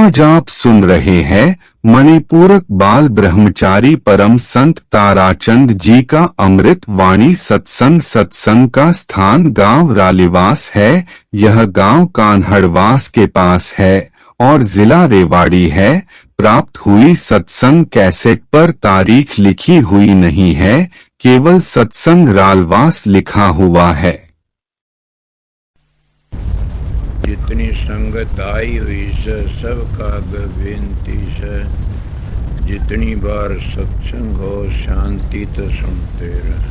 आज आप सुन रहे हैं मणिपूरक बाल ब्रह्मचारी परम संत ताराचंद जी का अमृत वाणी सत्संग। सत्संग का स्थान गांव रालीवास है। यह गांव कान्हड़वास के पास है और जिला रेवाड़ी है। प्राप्त हुई सत्संग कैसेट पर तारीख लिखी हुई नहीं है, केवल सत्संग रालवास लिखा हुआ है। जितनी संगत आई हुई से सबका बेनती से, जितनी बार सत्संग हो शांति तो सुनते रहे।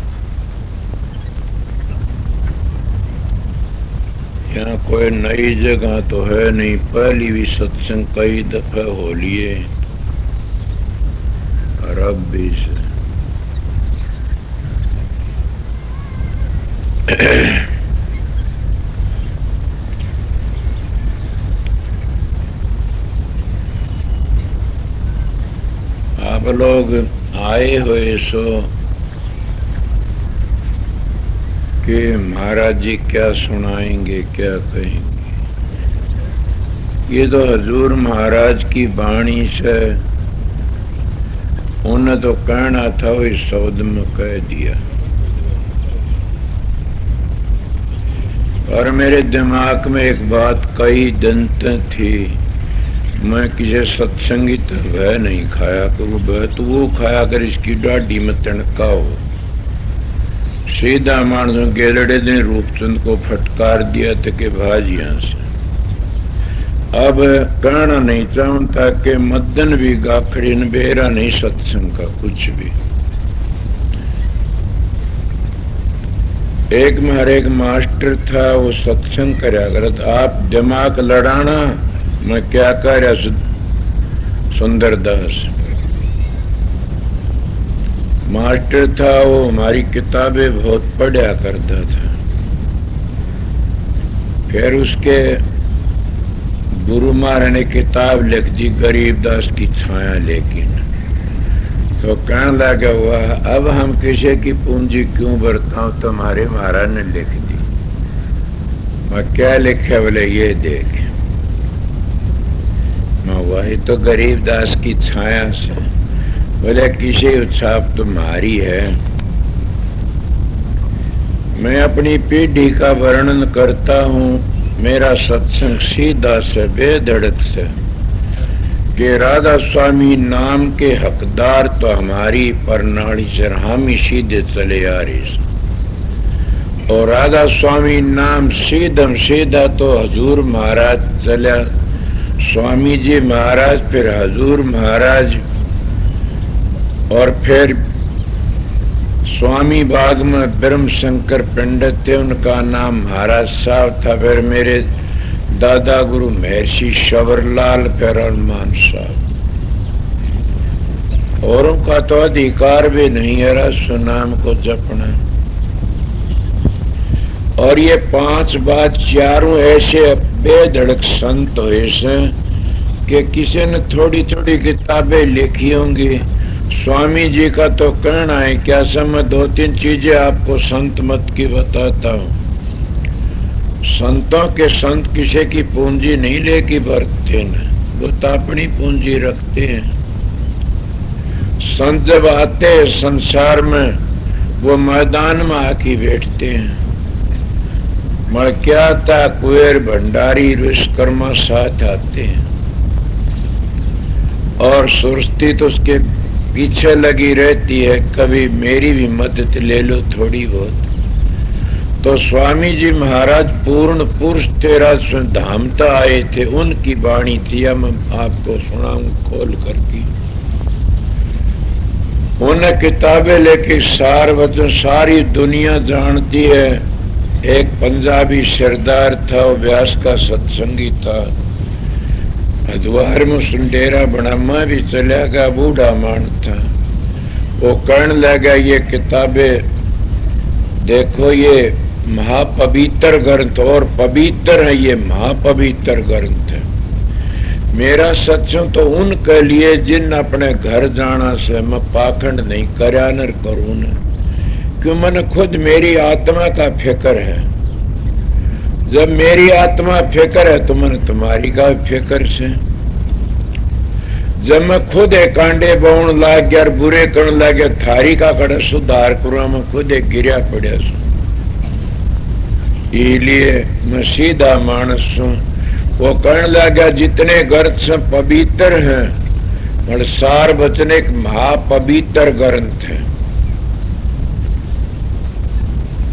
यहाँ कोई नई जगह तो है नहीं, पहली भी सत्संग कई दफे हो लिए और अब भी से आप लोग आए हुए सो कि महाराज जी क्या सुनाएंगे, क्या कहेंगे। ये तो हजूर महाराज की वाणी से उन्हें तो कहना था, वो इस शब्द में कह दिया। और मेरे दिमाग में एक बात कई दिन थी, मैं किसी सत्संगी तो वह नहीं खाया कि वो खाया कर इसकी डाढ़ी में तणका हो। सीधा मानसों गेलड़े ने रूपचंद को फटकार दिया था कि भाज यहां से। अब कहना नहीं चाहता कि मदन भी गाखड़ी न बेरा नहीं सत्संग का कुछ भी। एक मेरे एक मास्टर था, वो सत्संग करया करत। आप दिमाग लड़ाना, मैं क्या कह रहा सुंदरदास मास्टर था, वो हमारी किताबें बहुत पढ़ा करता था। फिर उसके गुरु महाराज ने किताब लिख दी गरीबदास की छाया, लेकिन तो कहने लगा हुआ अब हम किसी की पूंजी क्यों बरताऊं, तुम्हारे महाराज ने लिख दी। मैं क्या लिखा, बोले ये देख। मैं वही तो गरीबदास की छाया से। बोले किसी उत्साह तुम्हारी है। मैं अपनी पीढ़ी का वर्णन करता हूँ। मेरा सत्संग सीधा से बेधड़क से कि राधा स्वामी नाम के हकदार तो हमारी प्रणाली से हम ही सीधे चले आ रहे। और राधा स्वामी नाम सीधम सीधा तो हजूर महाराज चला, स्वामी जी महाराज, फिर हजूर महाराज, और फिर स्वामी बाग में ब्रह्म शंकर पंडित थे, उनका नाम महाराज साहब था। फिर मेरे दादा गुरु महर्षि शबरलाल, फिर हनुमान साहब। औरों का तो अधिकार भी नहीं है रस नाम को जपना। और ये पांच बात चारों ऐसे बेधड़क संत हुए से कि किसी ने थोड़ी थोड़ी किताबें लिखी होंगी। स्वामी जी का तो कहना है, क्या मैं दो तीन चीजें आपको संत मत की बताता हूँ। संतों के संत किसी की पूंजी नहीं लेके बरतते न, वो तो अपनी पूंजी रखते हैं। संत जब आते हैं संसार में, वो मैदान में आके बैठते हैं। मैं क्या था, कुएर भंडारी विश्वकर्मा साथ आते हैं और सुरस्ती तो उसके पीछे लगी रहती है, कभी मेरी भी मदद ले लो थोड़ी बहुत। तो स्वामी जी महाराज पूर्ण पुरुष तेरा धाम तो आए थे, उनकी वाणी थी। मैं आपको सुनाऊं खोल करके। उन्हें किताबें लेके सार वचन सारी दुनिया जानती है। एक पंजाबी सरदार था, वो व्यास का सत्संगी था। हरिद्वार में सुंडेरा बना, मैं भी चला गया, बूढ़ा मान था। वो कहने लगा ये किताबें देखो, ये महापवित्र ग्रंथ, और पवित्र है, ये महापवित्र ग्रंथ है। मेरा सत्संग तो उनके लिए जिन अपने घर जाना से मैं पाखंड नहीं करया न करूं न, क्यों मैंने खुद मेरी आत्मा का फिक्र है। जब मेरी आत्मा फिक्र है तो मैंने तुम्हारी का फिक्र से। जब मैं खुद एक कांडे बोन लाग गया और बुरे करने लग गया, थारी का कड़ा सुधार करूं, मैं खुद एक गिरा पड़ा सू। इसलिए मैं सीधा मानस हूं। वो कहने लगा जितने ग्रंथ से पवित्र हैं, और सार वचन एक महापवित्र ग्रंथ है।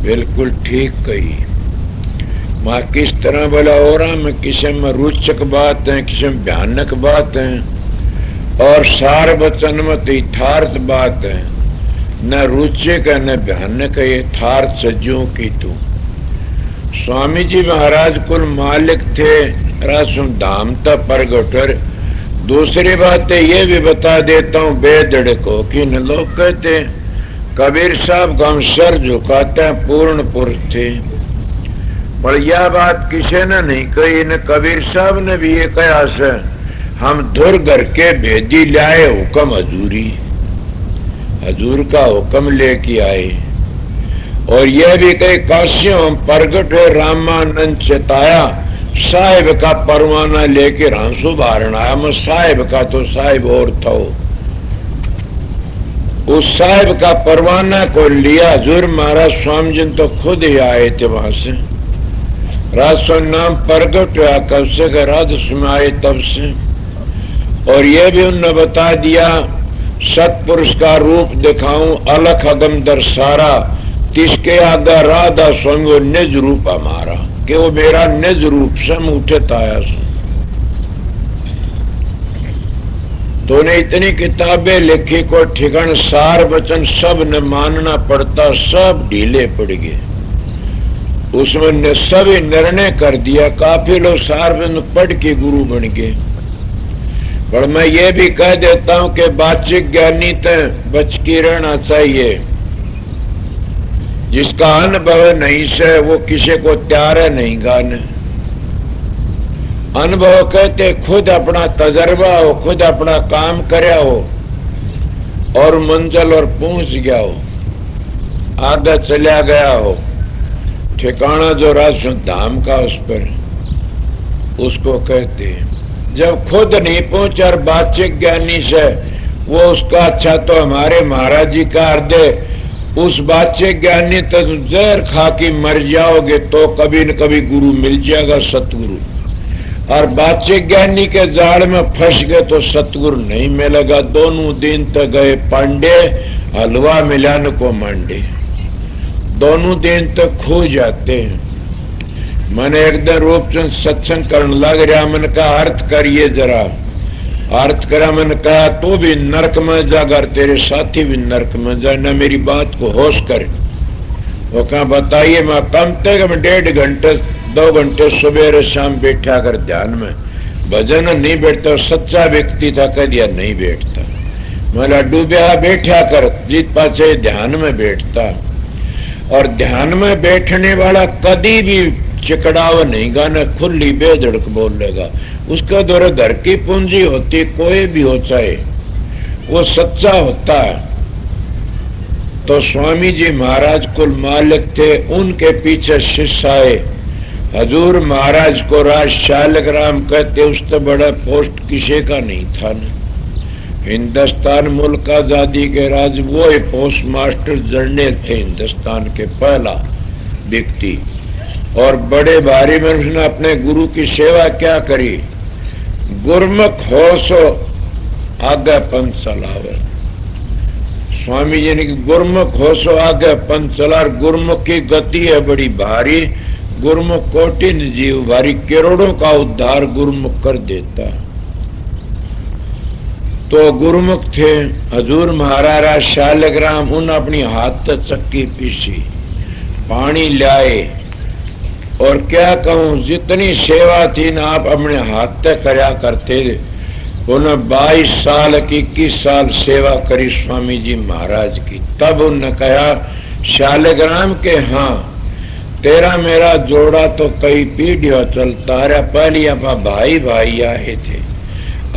बिल्कुल ठीक कही। मां किस तरह बोला हो रहा, मैं किसी में रोचक बात है, किसी में भयानक बात है, और सार वचन में तो यथार्थ बात है, न रोचक है न भयानक है, यथार्थ सज्जों की तू। स्वामी जी महाराज कुल मालिक थे, रासुम धाम था प्रगटर। दूसरी बात ये भी बता देता हूँ बेधड़ को कि न लोग कहते कबीर साहब का हम सर झुकाते हैं, पूर्ण पुरुष थे, पर यह बात किसी ने नहीं कही। न कबीर साहब ने भी ये कहा से हम धुर घर के भेदी लाए, हुक्म हजूरी, हजूर का हुक्म लेके आए। और यह भी कई काशियों हम प्रगट हुए, रामानंद चेताया, साहिब का परवाना लेके रांसू बारण आया। मैं साहिब का तो साहिब और था, उस साहिब का परवाना को लिया। हजूर महाराज स्वामी जी तो खुद ही आए थे वहां से। राजस्व नाम प्रगट हुआ कब से, राजस्व में आए तब से। और यह भी उन्होंने बता दिया सतपुरुष का रूप दिखाऊं, अलख अगम दर्शारा, तिसके आगा राधा स्वामी वो निज रूप हमारा, कि वो मेरा निज रूप से उठत आया। तो ने इतनी किताबें लिखी, को ठिकान सार वचन सब ने मानना पड़ता, सब ढीले पड़ गए। उसमें ने सभी निर्णय कर दिया, काफी लोग सार वचन पढ़ के गुरु बन गए। पर मैं ये भी कह देता हूं कि बाचिक ज्ञानी तो बच के रहना चाहिए। जिसका अनुभव नहीं से वो किसी को तैयार है नहीं गाने। अनुभव कहते खुद अपना तजर्बा हो, खुद अपना काम करया हो और मंजिल और पहुंच गया हो, आगे चला गया हो, ठिकाना जो राजस्व धाम का उस पर, उसको कहते हैं। जब खुद नहीं पहुंचा और बातचीत ज्ञानी से वो उसका अच्छा, तो हमारे महाराज जी का अर्दे उस बातचीत ज्ञानी तो जहर खा के मर जाओगे तो कभी न कभी गुरु मिल जाएगा, सतगुरु। और बातचीत ज्ञानी के जाल में फंस गए तो सतगुरु नहीं मिलेगा। दोनों दिन तक गए पांडे, हलवा मिलाने को मांडे, दोनों दिन तक खो जाते हैं। मैंने एक दिन रूपचंद सत्संग करने लग रहा, मैंने कहा अर्थ करिए जरा। अर्थ करा, मैंने कहा तू भी नरक में जा, अगर तेरे साथी भी नरक में जाए ना, मेरी बात को होश कर। वो कहा बताइए। मैं कम से कम 1.5 घंटे 2 घंटे सुबह शाम बैठा कर ध्यान में, भजन नहीं बैठता। सच्चा व्यक्ति था, कह दिया नहीं बैठता। मैं डूबया बैठा कर, जीत पाचे ध्यान में बैठता। और ध्यान में बैठने वाला कभी भी चिकड़ाव नहीं गाना, खुली बेधड़क बोलेगा। उसका दौरे घर की पूंजी होती, कोई भी हो चाहे, वो सच्चा होता है। तो स्वामी जी महाराज कुल मालिक थे, उनके पीछे शिष्य आए। हजूर महाराज को राज शालक राम कहते, उससे बड़ा पोस्ट किसी का नहीं था ना। हिंदुस्तान मुल्क आजादी के राज वो पोस्ट मास्टर जनरल थे, हिंदुस्तान के पहला व्यक्ति। और बड़े भारी में उसने अपने गुरु की सेवा क्या करी, गुरमुख हो सो आगे पंथ चलावे। स्वामी जी ने गुरमुख हो सो आगे पंथ चला। गुरमुख की गति है बड़ी भारी, गुरमुख कोटि जीव भारी, करोड़ों का उद्धार गुरमुख कर देता। तो गुरमुख थे हजूर महाराज शालक राम, उन अपनी हाथ तक चक्की पीसी, पानी लाए। और क्या कहूं, जितनी सेवा थी ना आप अपने हाथ तक करया करते। उन्हें 22 साल की 21 साल सेवा करी स्वामी जी महाराज की। तब उन्होंने कहा शालक राम के हाँ तेरा मेरा जोड़ा तो कई पीढ़ियों चलता रहा। पहले आप भाई भाई आए थे,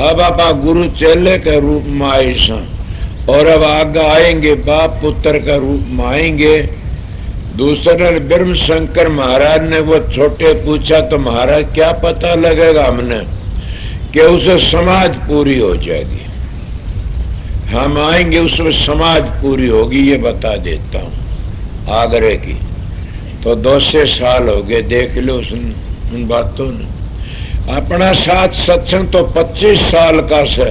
अब आप गुरु चेले के रूप में आए सा, और अब आगे आएंगे बाप पुत्र का रूप में आएंगे। दूसरे ब्रह्म शंकर महाराज ने वो छोटे पूछा, तो महाराज क्या पता लगेगा हमने कि उसे समाज पूरी हो जाएगी। हम आएंगे उसमें समाज पूरी होगी, ये बता देता हूं। आगरे की तो 200 साल हो गए, देख लो उन बातों ने। अपना साथ सत्संग तो 25 साल का से,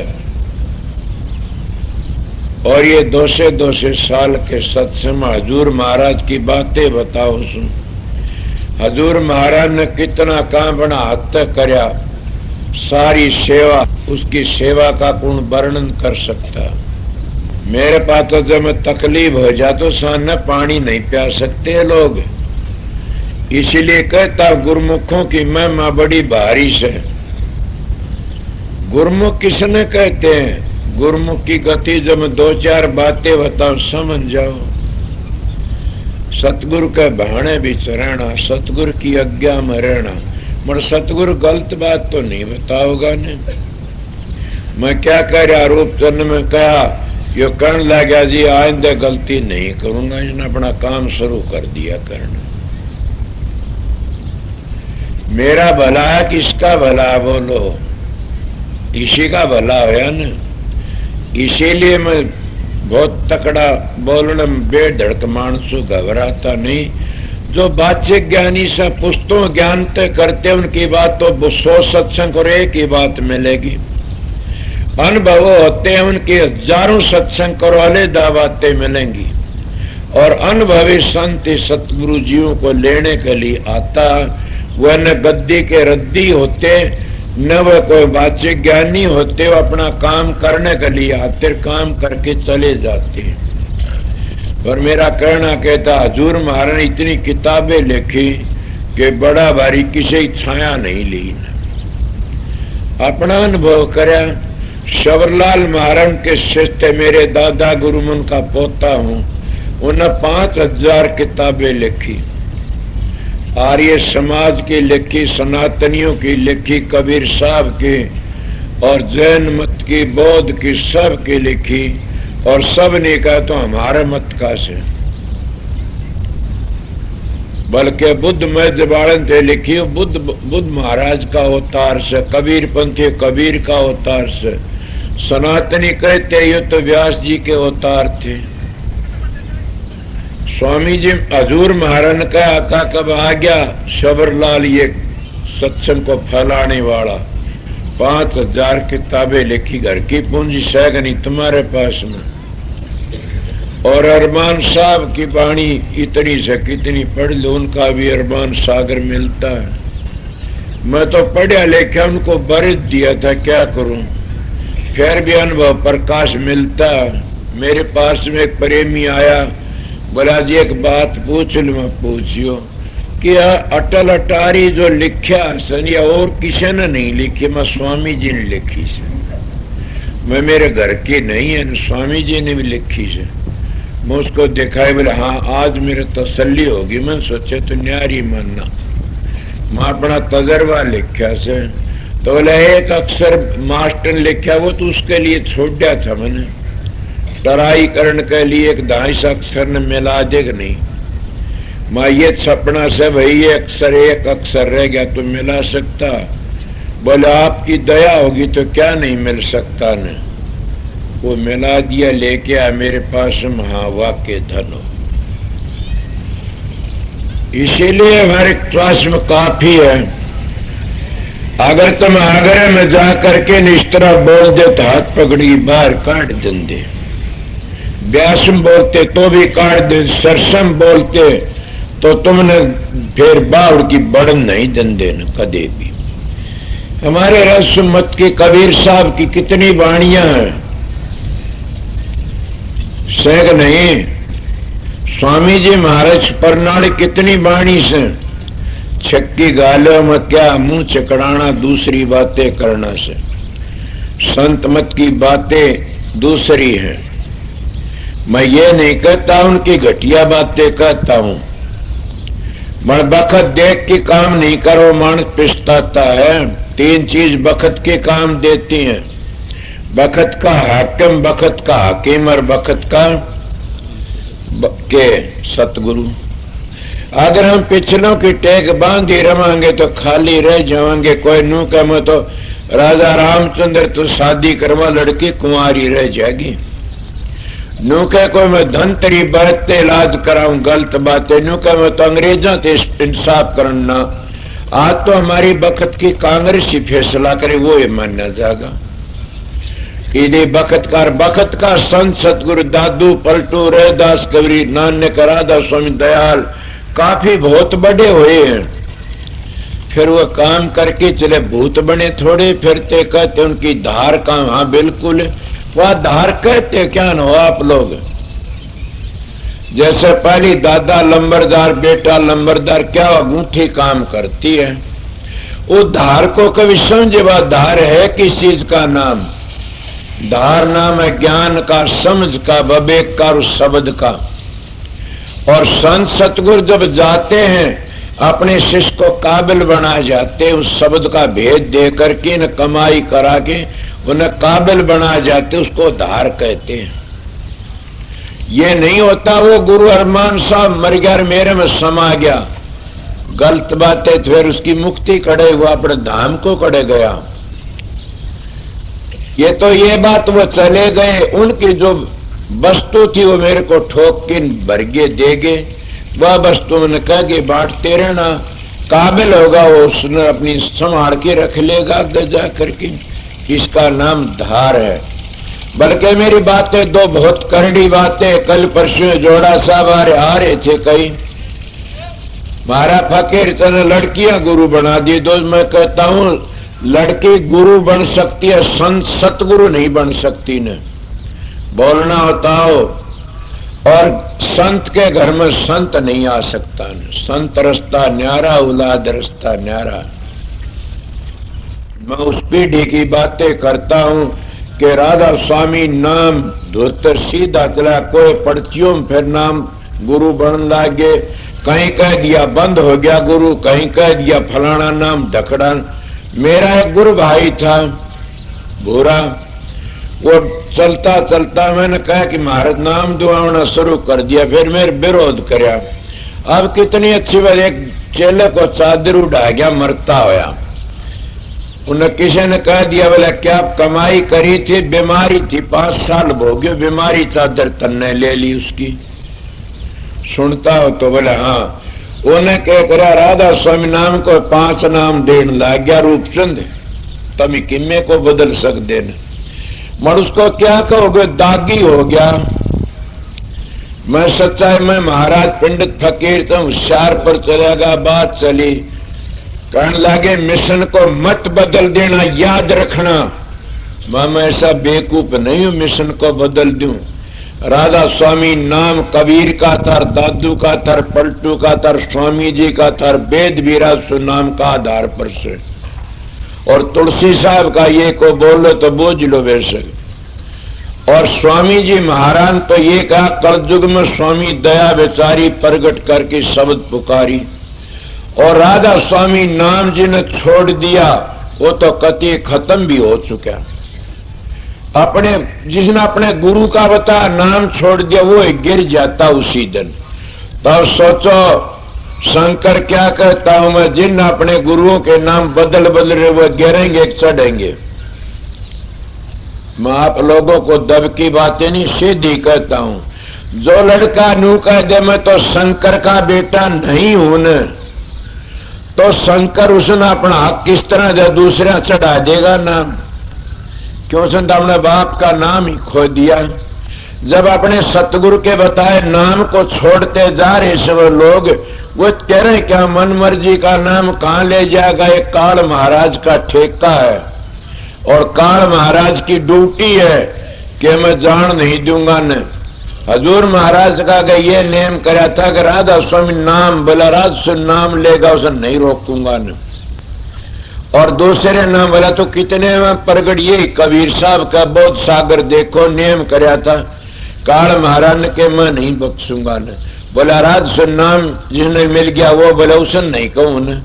और ये 200 साल के सत्संग में हजूर महाराज की बातें बताओ सुन। हजूर महाराज ने कितना काम बना हाथ तक करया, सारी सेवा, उसकी सेवा का कौन वर्णन कर सकता। मेरे पास तो जब तकलीफ हो जाए तो सामने पानी नहीं प्या सकते लोग। इसीलिए कहता गुरुमुखों की महिमा बड़ी भारी से। गुरुमुख किसने कहते हैं? गुरुमुख की गति जब 2-4 बातें बताओ समझ जाओ। सतगुरु के बहाने भी चढ़ना, सतगुरु की आज्ञा में रहना, मगर सतगुरु गलत बात तो नहीं बताओगा ने। मैं क्या कह रहा, रूपचंद में कहा, यो कहने लगा जी आइंदा गलती नहीं करूंगा, इसने अपना काम शुरू कर दिया करना। मेरा भला है किसका भला बोलो? इसी का भला होया ना। इसीलिए मैं बहुत तकड़ा बोलने में बेधड़क मानसू घबराता नहीं। जो बातचीत ज्ञानी से पुस्तों ज्ञान तय करते उनकी बात तो 100 सत्संग और एक ही बात मिलेगी। अनुभव होते हैं उनके हजारों सत्संग करो अलग बातें मिलेंगी। और अनुभवी संत सतगुरु जीवों को लेने के लिए आता, वह न गद्दी के रद्दी होते न वह कोई बातचीत ज्ञानी होते, वो अपना काम करने के लिए आते, काम करके चले जाते। और मेरा कहना कहता हजूर महाराज ने इतनी किताबें लिखी कि बड़ा भारी किसी छाया नहीं ली। अपना अनुभव करया। शबरलाल महाराज के शिष्य मेरे दादा गुरुमन का पोता हूं, उन्हें 5000 किताबें लिखी। आर्य समाज की लिखी, सनातनियों की लिखी, कबीर साहब की और जैन मत की, बौद्ध की, सब की लिखी। और सब ने कहा तो हमारे मत का से, बल्कि बुद्ध में जबाड़न थे लिखी, बुद्ध महाराज का अवतार से, कबीर पंथी कबीर का अवतार से, सनातनी कहते ये तो व्यास जी के अवतार थे। स्वामी जी हजूर महाराज ने कहा था कब आ गया शबरलाल ये सत्संग को फैलाने वाला। 5000 किताबें लिखी, घर की पूंजी सैगनी तुम्हारे पास में। और अरमान साहब की वाणी इतनी से कितनी पढ़ लो, उनका भी अरमान सागर मिलता है। मैं तो पढ़ा लिखा उनको बरत दिया था, क्या करूं, फिर भी अनुभव प्रकाश मिलता। मेरे पास में एक प्रेमी आया, बोला जी एक बात पूछ लो। मैं पूछियो कि अटल अटारी जो लिखा सनिया और किसी ने नहीं लिखी, मैं स्वामी जी ने लिखी से। मैं मेरे घर की नहीं है, स्वामी जी ने भी लिखी से। मैं उसको दिखाई, बोले हाँ आज मेरे तसल्ली होगी। मैं सोचे तो न्यारी मानना, मैं अपना तजर्बा लिखा से। तो बोले एक अक्षर मास्टर ने लिखा, वो तो उसके लिए छोड़ दिया था मैंने, टराई करने के लिए एक 2.5 अक्षर ने मिला देगा नहीं। मैं ये छपना से भाई ये अक्षर एक अक्षर रह गया तो मिला सकता। बोले आपकी दया होगी तो क्या नहीं मिल सकता ने। वो मिला दिया, लेके आया मेरे पास। हाँ वाक्य धन हो। इसीलिए हमारे क्लास में काफी है। अगर तुम आगरे में जा करके इस तरह बोल दे तो हाथ पकड़ी बाहर काट देंगे। व्यासम बोलते तो भी काट दे, सरसम बोलते तो तुमने फिर बावड़ की बढ़न नहीं देंगे न कदे भी। हमारे रसमत की कबीर साहब की कितनी वाणियां हैं, सैग नहीं। स्वामी जी महाराज परनाड़ी कितनी वाणी से। छक्की गालों में क्या मुंह चकड़ाना, दूसरी बातें करना से। संत मत की बातें दूसरी हैं। मैं ये नहीं कहता उनकी घटिया बातें कहता हूं। मैं बखत देख के काम नहीं करो, मानस पिछताता है। 3 चीज बखत के काम देती हैं, बखत का हाकिम, बखत का हाकिम और बखत का के सतगुरु। अगर हम पिछलों की टेक बांधी रवांगे तो खाली रह जाएंगे। कोई नू कह मैं तो राजा रामचंद्र तो शादी करवा, लड़की कुंवारी रह जाएगी। नू कह कोई मैं धनतरी बरतते इलाज कराऊं, गलत बात है। नू कह मैं तो अंग्रेजा ते इंसाफ करना, आज तो हमारी बखत की कांग्रेस ही फैसला करे, वो ये मानना जाएगा कि बखत का संत सतगुरु दादू पलटू रैदास कबीर नानक राधा स्वामी दयाल काफी बहुत बड़े हुए हैं। फिर वो काम करके चले, भूत बने थोड़े फिरते, कहते उनकी धार का, हाँ बिल्कुल वह धार कहते क्या न हो आप लोग। जैसे पहली दादा लंबरदार बेटा लंबरदार, क्या अंगूठी काम करती है, वो धार को कभी समझे वह धार है किस चीज का नाम। धार नाम है ज्ञान का, समझ का, विवेक का और शब्द का। और संत सतगुरु जब जाते हैं अपने शिष्य को काबिल बना जाते, उस शब्द का भेद दे करके न कमाई करा के उन्हें काबिल बना जाते, उसको धार कहते हैं। ये नहीं होता वो गुरु अरमान साहब मर गया मेरे में समा गया, गलत बात है। फिर उसकी मुक्ति कड़े हुआ, अपने धाम को कड़े गया। ये तो ये बात वो चले गए, उनकी जो वस्तु थी वो मेरे को ठोक के भरगे देगे, वह वस्तु मैंने कह के बांटते रहना, काबिल होगा वो उसने अपनी संभाल के रख लेगा गजा करके। इसका नाम धार है। बल्कि मेरी बातें दो बहुत करड़ी बातें, कल परसों जोड़ा साहब आ रहे थे कहीं, मारा फकीर तने लड़कियां गुरु बना दी। दो मैं कहता हूं लड़की गुरु बन सकती है, संत सतगुरु नहीं बन सकती ने, बोलना होता हो। और संत के घर में संत नहीं आ सकता न, संत रस्ता न्यारा औलाद रस्ता न्यारा। मैं उस पीढ़ी की बातें करता हूं कि राधा स्वामी नाम धोतर सीधा चला, कोई पर्चियों में फिर नाम गुरु बन लागे, कहीं कह दिया बंद हो गया गुरु, कहीं कह दिया फलाना नाम ढकड़ा। मेरा एक गुरु भाई था भूरा, वो चलता चलता मैंने कहा कि महाराज नाम दुआना शुरू कर दिया, फिर मेरे विरोध करया। अब कितनी अच्छी बात, एक चेले को चादर उड़ा गया मरता होया, उन्हें किसी ने कह दिया बोला क्या कमाई करी थी, बीमारी थी 5 साल भोगे बीमारी, चादर तन्ने ले ली उसकी। सुनता हो तो बोले हाँ। उन्हें क्या करा, राधा स्वामी नाम को 5 नाम देने लग गया रूपचंद, तभी किम्मे को बदल सकते न। मर उसको क्या कहोगे, दागी हो गया। मैं सच्चाई में महाराज पंडित फकीर तो होशियार पर चलेगा, बात चली, कहने लगे मिशन को मत बदल देना, याद रखना। मैं ऐसा बेवकूफ नहीं हूं मिशन को बदल दूं। राधा स्वामी नाम कबीर का था, दादू का था, पलटू का था, स्वामी जी का था, वेद विराज नाम का आधार पर से। और तुलसी साहब का ये को बोलो तो बोझ लो बेशक। और स्वामी जी महाराज तो ये कहा कलयुग में स्वामी दया बेचारी प्रगट करके शब्द पुकारी। और राधा स्वामी नाम जी ने छोड़ दिया, वो तो कति खत्म भी हो चुका। अपने जिसने अपने गुरु का बता नाम छोड़ दिया वो गिर जाता उसी दिन। तो सोचो शंकर क्या कहता हूं मैं, जिन अपने गुरुओं के नाम बदल रहे वो गिरेंगे चढ़ेंगे। मैं आप लोगों को दब की बातें नहीं सीधी कहता हूं। जो लड़का नू कह दे मैं तो शंकर का बेटा नहीं हूं न, तो शंकर उसने अपना हक किस तरह दे दूसरा चढ़ा देगा नाम। क्यों संत अपने बाप का नाम ही खो दिया। जब अपने सतगुरु के बताए नाम को छोड़ते जा रहे सब लोग, वो कह रहे क्या मन मर्जी का नाम कहां ले जाएगा, ये काल महाराज का ठेका है। और काल महाराज की ड्यूटी है कि मैं जान नहीं दूंगा न। हजूर महाराज का ये नेम करा था कि राधा स्वामी नाम बोला राज से नाम लेगा उसे नहीं रोकूंगा न। और दूसरे नाम बोला तो कितने में प्रगट, ये कबीर साहब का बोध सागर देखो नेम करा था काल महाराज ने के मैं नहीं बख्शूंगा न। बोला राज से नाम जिसने मिल गया वो बोला उसे नहीं कहूं न।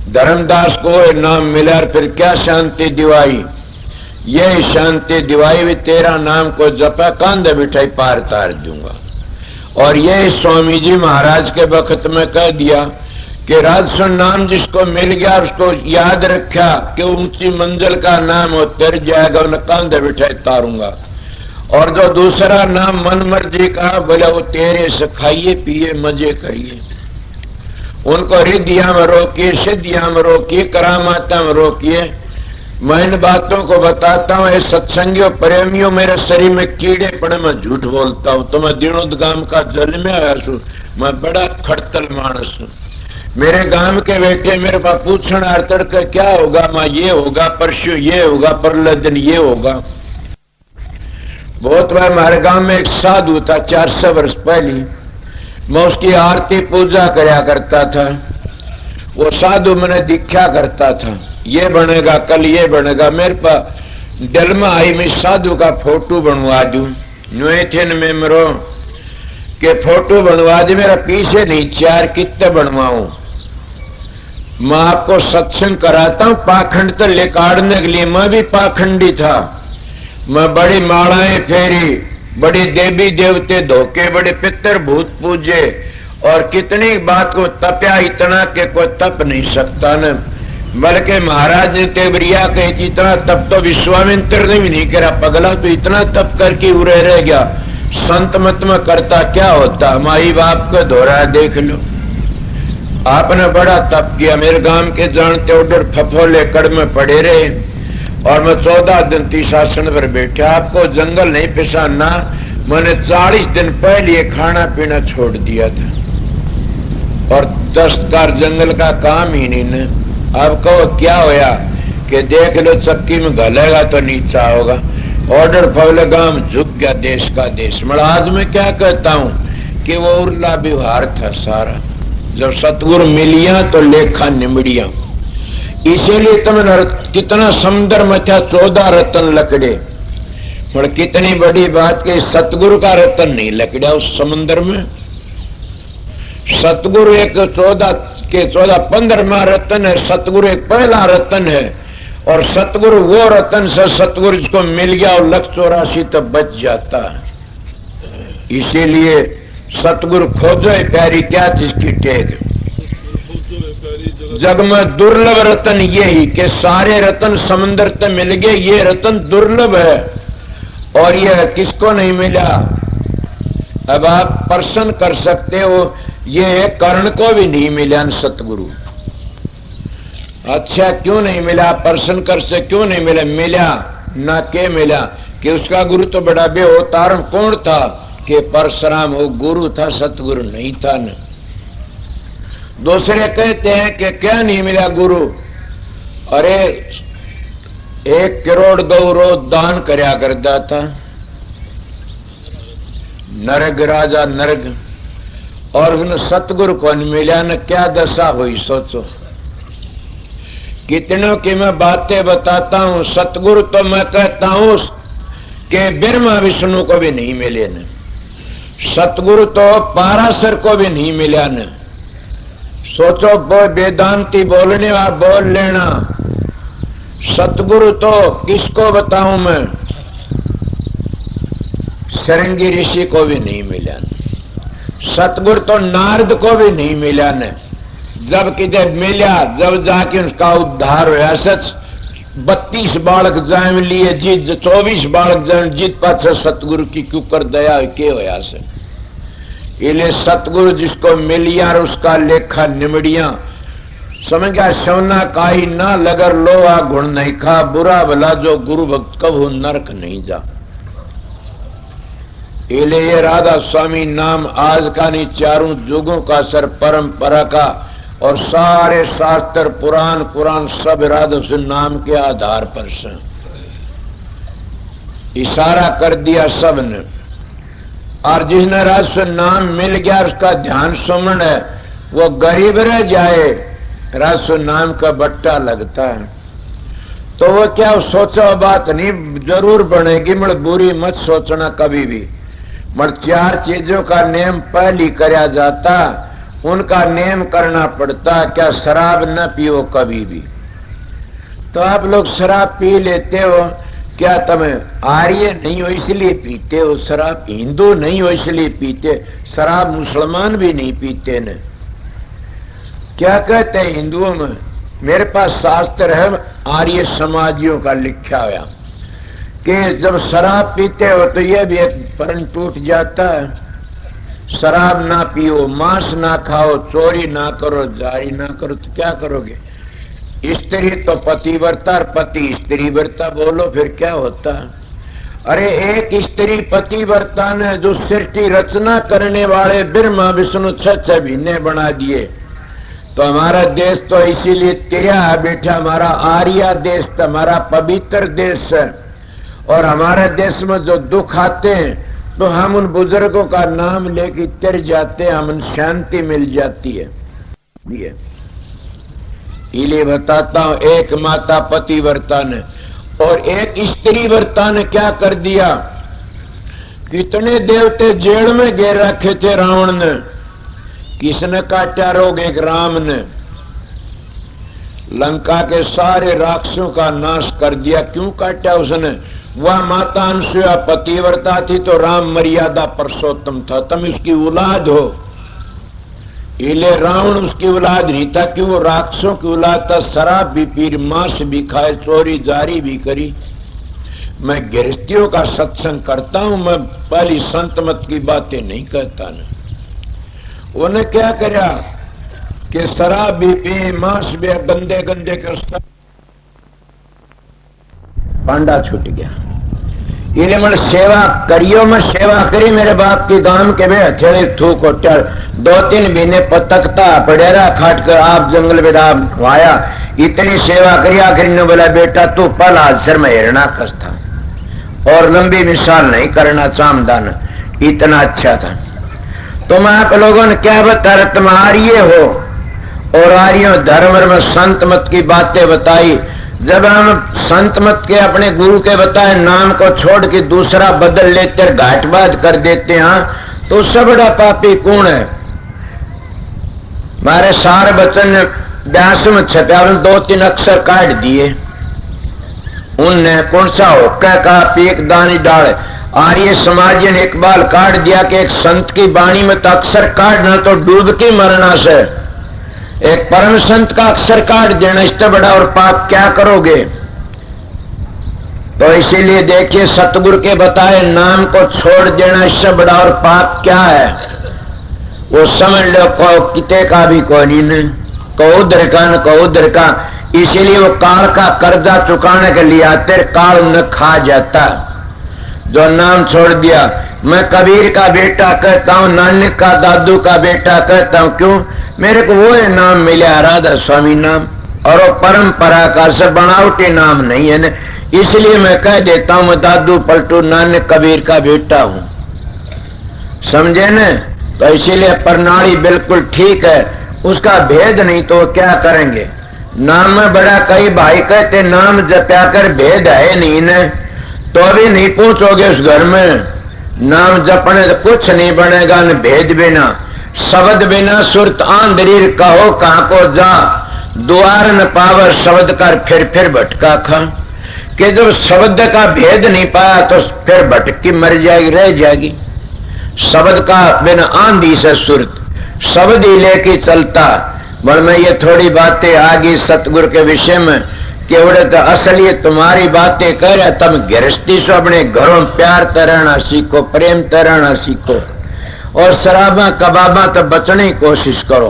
धर्मदास को नाम मिला फिर क्या शांति दिवाई, ये शांति दिवाई भी तेरा नाम को जपा कांधे बिठाई पार तार दूंगा। और ये स्वामी जी महाराज के वक्त में कह दिया कि राजस्व नाम जिसको मिल गया उसको याद रखा कि ऊंची मंजिल का नाम वो तर जाएगा, उन्हें कांधे बिठाए तारूंगा। और जो दूसरा नाम मन मर्जी का, बोला वो तेरे से खाइए पिए मजे करिए। उनको रिद्धियां में रोकिए, सिद्धियां में रोकिए, करामाता में रोकिए। मैं इन बातों को बताता हूँ, सत्संगियों प्रेमियों, मेरे शरीर में कीड़े पड़े, मैं झूठ बोलता हूँ। तो मैं दिनोद गांव का जल में आया हूँ, मैं बड़ा खड़तल मानस हूँ। मेरे गांव के बेटे मेरे पास पूछना हर तड़के क्या होगा, मां ये होगा, परसों ये होगा, परले दिन ये होगा। बहुत बार हमारे गांव में एक साधु था, 400 वर्ष पहले, मैं उसकी आरती पूजा कराया करता था। वो साधु मैंने दिखा करता था, ये बनेगा कल ये बनेगा। मेरे पास दिल में आई, मैं साधु का फोटो बनवा दूं, नुएठन में मरो के फोटो बनवा दे, मेरा पीछे नहीं चार कितने बनवाऊं। मैं आपको सत्संग कराता हूं पाखंड तो लेकाड़ने के लिए। मैं भी पाखंडी था, मैं बड़ी मालाएं फेरी, बड़ी देवी देवते धोखे, बड़े पितर भूत पूजे, और कितनी बात को तपया इतना के कोई तप नहीं सकता न। बल्कि महाराज ने तेवरिया कहे कि इतना तप तो विश्वामित्र ने भी नहीं करा, पगला तो इतना तप करके उरे रह गया। संत मत में करता क्या होता, माई बाप को दोहरा देख लो। आपने बड़ा तप किया। मेरे गांव के जानते उधर फफोले कड़ में पड़े रहे, और मैं 14 दिन तीसासन पर बैठा। आपको जंगल नहीं पिसाना, मैंने 40 दिन पहले खाना पीना छोड़ दिया था, और दस्तकार जंगल का काम ही नहीं न। अब कहो क्या होया कि देख लो चक्की में गलेगा तो नीचा होगा। ऑर्डर फवले गांव झुक गया, देश का देश। मैं आज मैं क्या कहता हूं कि वो उर्ला व्यवहार था सारा। जब सतगुरु मिलिया तो लेखा निमड़िया। इसीलिए तुमने कितना समुद्र में था, 14 रतन लकड़े। पर कितनी बड़ी बात कि सतगुरु का रतन नहीं लकड़ा उस समुद्र में। सतगुरु एक 15वां रतन है, सतगुरु एक पहला रतन है। और सतगुरु वो रतन से सतगुरु जिसको मिल गया और 184 तो बच जाता। इसीलिए सतगुरु खोजो प्यारी क्या चीज की टेक। जग में दुर्लभ रतन ये ही कि सारे रतन समुद्र से मिल गए, ये रतन दुर्लभ है। और यह किसको नहीं मिला? अब आप प्रश्न कर सकते हो, ये कर्ण को भी नहीं मिला सतगुरु। अच्छा क्यों नहीं मिला? प्रश्न कर से क्यों नहीं मिला? मिला ना के मिला कि उसका गुरु तो बड़ा बेअवतारण कौन था कि परशुराम, वो गुरु था, सतगुरु नहीं था न। दूसरे कहते हैं कि क्या नहीं मिला गुरु? अरे 1 करोड़ गौ रोज दान करया करता था नरग राजा नरग, और उसने सतगुरु को नहीं मिला न। क्या दशा हुई सोचो। कितनों की मैं बातें बताता हूं। सतगुरु तो मैं कहता हूं कि ब्रह्मा विष्णु को भी नहीं मिले न। सतगुरु तो पाराशर को भी नहीं मिला न। सोचो वेदांती बोलने वाला बोल लेना। सतगुरु तो किसको बताऊं मैं? सरंगी ऋषि को भी नहीं मिला। सतगुरु तो नारद को भी नहीं मिला न। जब किधर मिला, जब जाके उसका उद्धार हुआ। सच 32 बालक जाम लिए जीत, 24 बालक जाम जीत पाछे सतगुरु की क्यों कर दया के होया से। इले सतगुरु जिसको मिलिया उसका लेखा निमड़िया। समझ गया सोना काई ना लगर लोहा गुण नहीं खा, बुरा भला जो गुरु भक्त कभू नरक नहीं जा। इले ये राधा स्वामी नाम आज का नहीं, चारों युगों का सर परंपरा का, और सारे शास्त्र पुराण कुरान सब राधा से नाम के आधार पर से इशारा कर दिया सबने। और जिसने राजस्व नाम मिल गया उसका ध्यान सुमन है, वो गरीब रह जाए, राजस्व नाम का बट्टा लगता है तो वो क्या सोचो बात नहीं जरूर बनेगी। मगर बुरी मत सोचना कभी भी। मगर 4 चीजों का नियम पहली करया जाता, उनका नियम करना पड़ता। क्या शराब न पियो कभी भी। तो आप लोग शराब पी लेते हो, क्या तुम्हें आर्य नहीं हो इसलिए पीते हो शराब? हिंदू नहीं हो इसलिए पीते? शराब मुसलमान भी नहीं पीते न। क्या कहते हैं हिंदुओं में, मेरे पास शास्त्र है आर्य समाजियों का लिखा हुआ कि जब शराब पीते हो तो यह भी एक प्रण टूट जाता है, शराब ना पियो, मांस ना खाओ, चोरी ना करो, जारी ना करो, तो क्या करोगे? स्त्री तो पतिव्रता और पति स्त्री व्रता, बोलो फिर क्या होता? अरे एक स्त्री पतिव्रता ने जो सृष्टि रचना करने वाले ब्रह्मा विष्णु 6 महीने बना दिए, तो हमारा देश तो इसीलिए तिरया है बेटा, हमारा आर्या देश, हमारा पवित्र देश है। और हमारे देश में जो दुख आते हैं तो हम उन बुजुर्गों का नाम लेके तिर जाते हैं, हमें शांति मिल जाती है। इसलिए बताता हूं, एक माता पतिव्रता ने और एक स्त्री व्रता ने क्या कर दिया, कितने देवते जेल में घेर रखे थे रावण ने, किसने काटा रोग? एक राम ने लंका के सारे राक्षसों का नाश कर दिया। क्यों काटा उसने? वह माता अनुसुया पतिव्रता थी तो राम मर्यादा पुरुषोत्तम था, तुम उसकी औलाद हो, इले रावण उसकी औलाद नहीं था। क्यों? वो राक्षसों की औलाद था, शराब भी पी, मांस भी खाए, चोरी जारी भी करी। मैं गृहस्थियों का सत्संग करता हूं, मैं पहली संत मत की बातें नहीं कहता ना। उन्हें क्या करा कि शराब भी पी, मांस भी, गंदे गंदे के पांडा छूट गया। इन्हें मन सेवा करियो, मैं सेवा करी मेरे बाप के गांव के में हथेली थूक होटल 2-3 महीने पतकता पड़ेरा खाट कर आप जंगल में आप आया, इतनी सेवा करी, आखिर ने बोला बेटा तू पल हाजर में हिरना कसता और लंबी मिसाल नहीं करना, चामदान इतना अच्छा था। तुम आप लोगों ने क्या बता रहे, तुम आर्य हो और आर्यों धर्म में संत मत की बातें बताई। जब हम संत मत के अपने गुरु के बताए नाम को छोड़ के दूसरा बदल लेते घाटबाज कर देते हैं, तो उससे बड़ा पापी कौन है? हमारे सार बचन व्यास में छपा, 2-3 अक्षर काट दिए। उनने कौन सा होका का पीक दानी डाल, आर्य समाज ने एक बाल काट दिया कि एक संत की वाणी में तो अक्षर काटना तो डूब के मरना से, एक परम संत का अक्षर काट देना इससे बड़ा और पाप क्या करोगे? तो इसीलिए देखिए सतगुरु के बताए नाम को छोड़ देना इससे बड़ा और पाप क्या है? वो समझ लो को किते का भी कोई नहीं, को उधर का न को उधर का। इसीलिए वो काल का कर्जा चुकाने के लिए आते, काल न खा जाता जो नाम छोड़ दिया। मैं कबीर का बेटा कहता हूँ, नानक का दादू का बेटा कहता हूँ, क्यों? मेरे को वो है नाम मिला, राधा स्वामी नाम, और वो परंपरा का से बनावटी नाम नहीं है न। इसलिए मैं कह देता हूँ मैं दादू पलटू नानक कबीर का बेटा हूँ, समझे न? तो इसीलिए प्रणाली बिल्कुल ठीक है, उसका भेद नहीं तो क्या करेंगे? नाम में बड़ा कई भाई कहते नाम जपया कर भेद है नहीं न, तो भी नहीं पहुंचोगे उस घर में। नाम जपने से कुछ नहीं बनेगा न भेद बिना, शब्द बिना सुरत आंधरीर कहो कहां को जा, द्वार न पावर शब्द कर फिर भटका खा। कि जब शब्द का भेद नहीं पाया तो फिर भटकी मर जाएगी, रह जाएगी। शब्द का बिना आंधी से सुरत, शब्द ही लेके चलता। पर मैं ये थोड़ी बातें आगे सतगुरु के विषय में केवड़े तो असली तुम्हारी बातें कह रहे, तुम गृहस्थी से अपने घरों प्यार तैरना सीखो, प्रेम तैरना सीखो, और शराबा कबाबा तो बचने की कोशिश करो।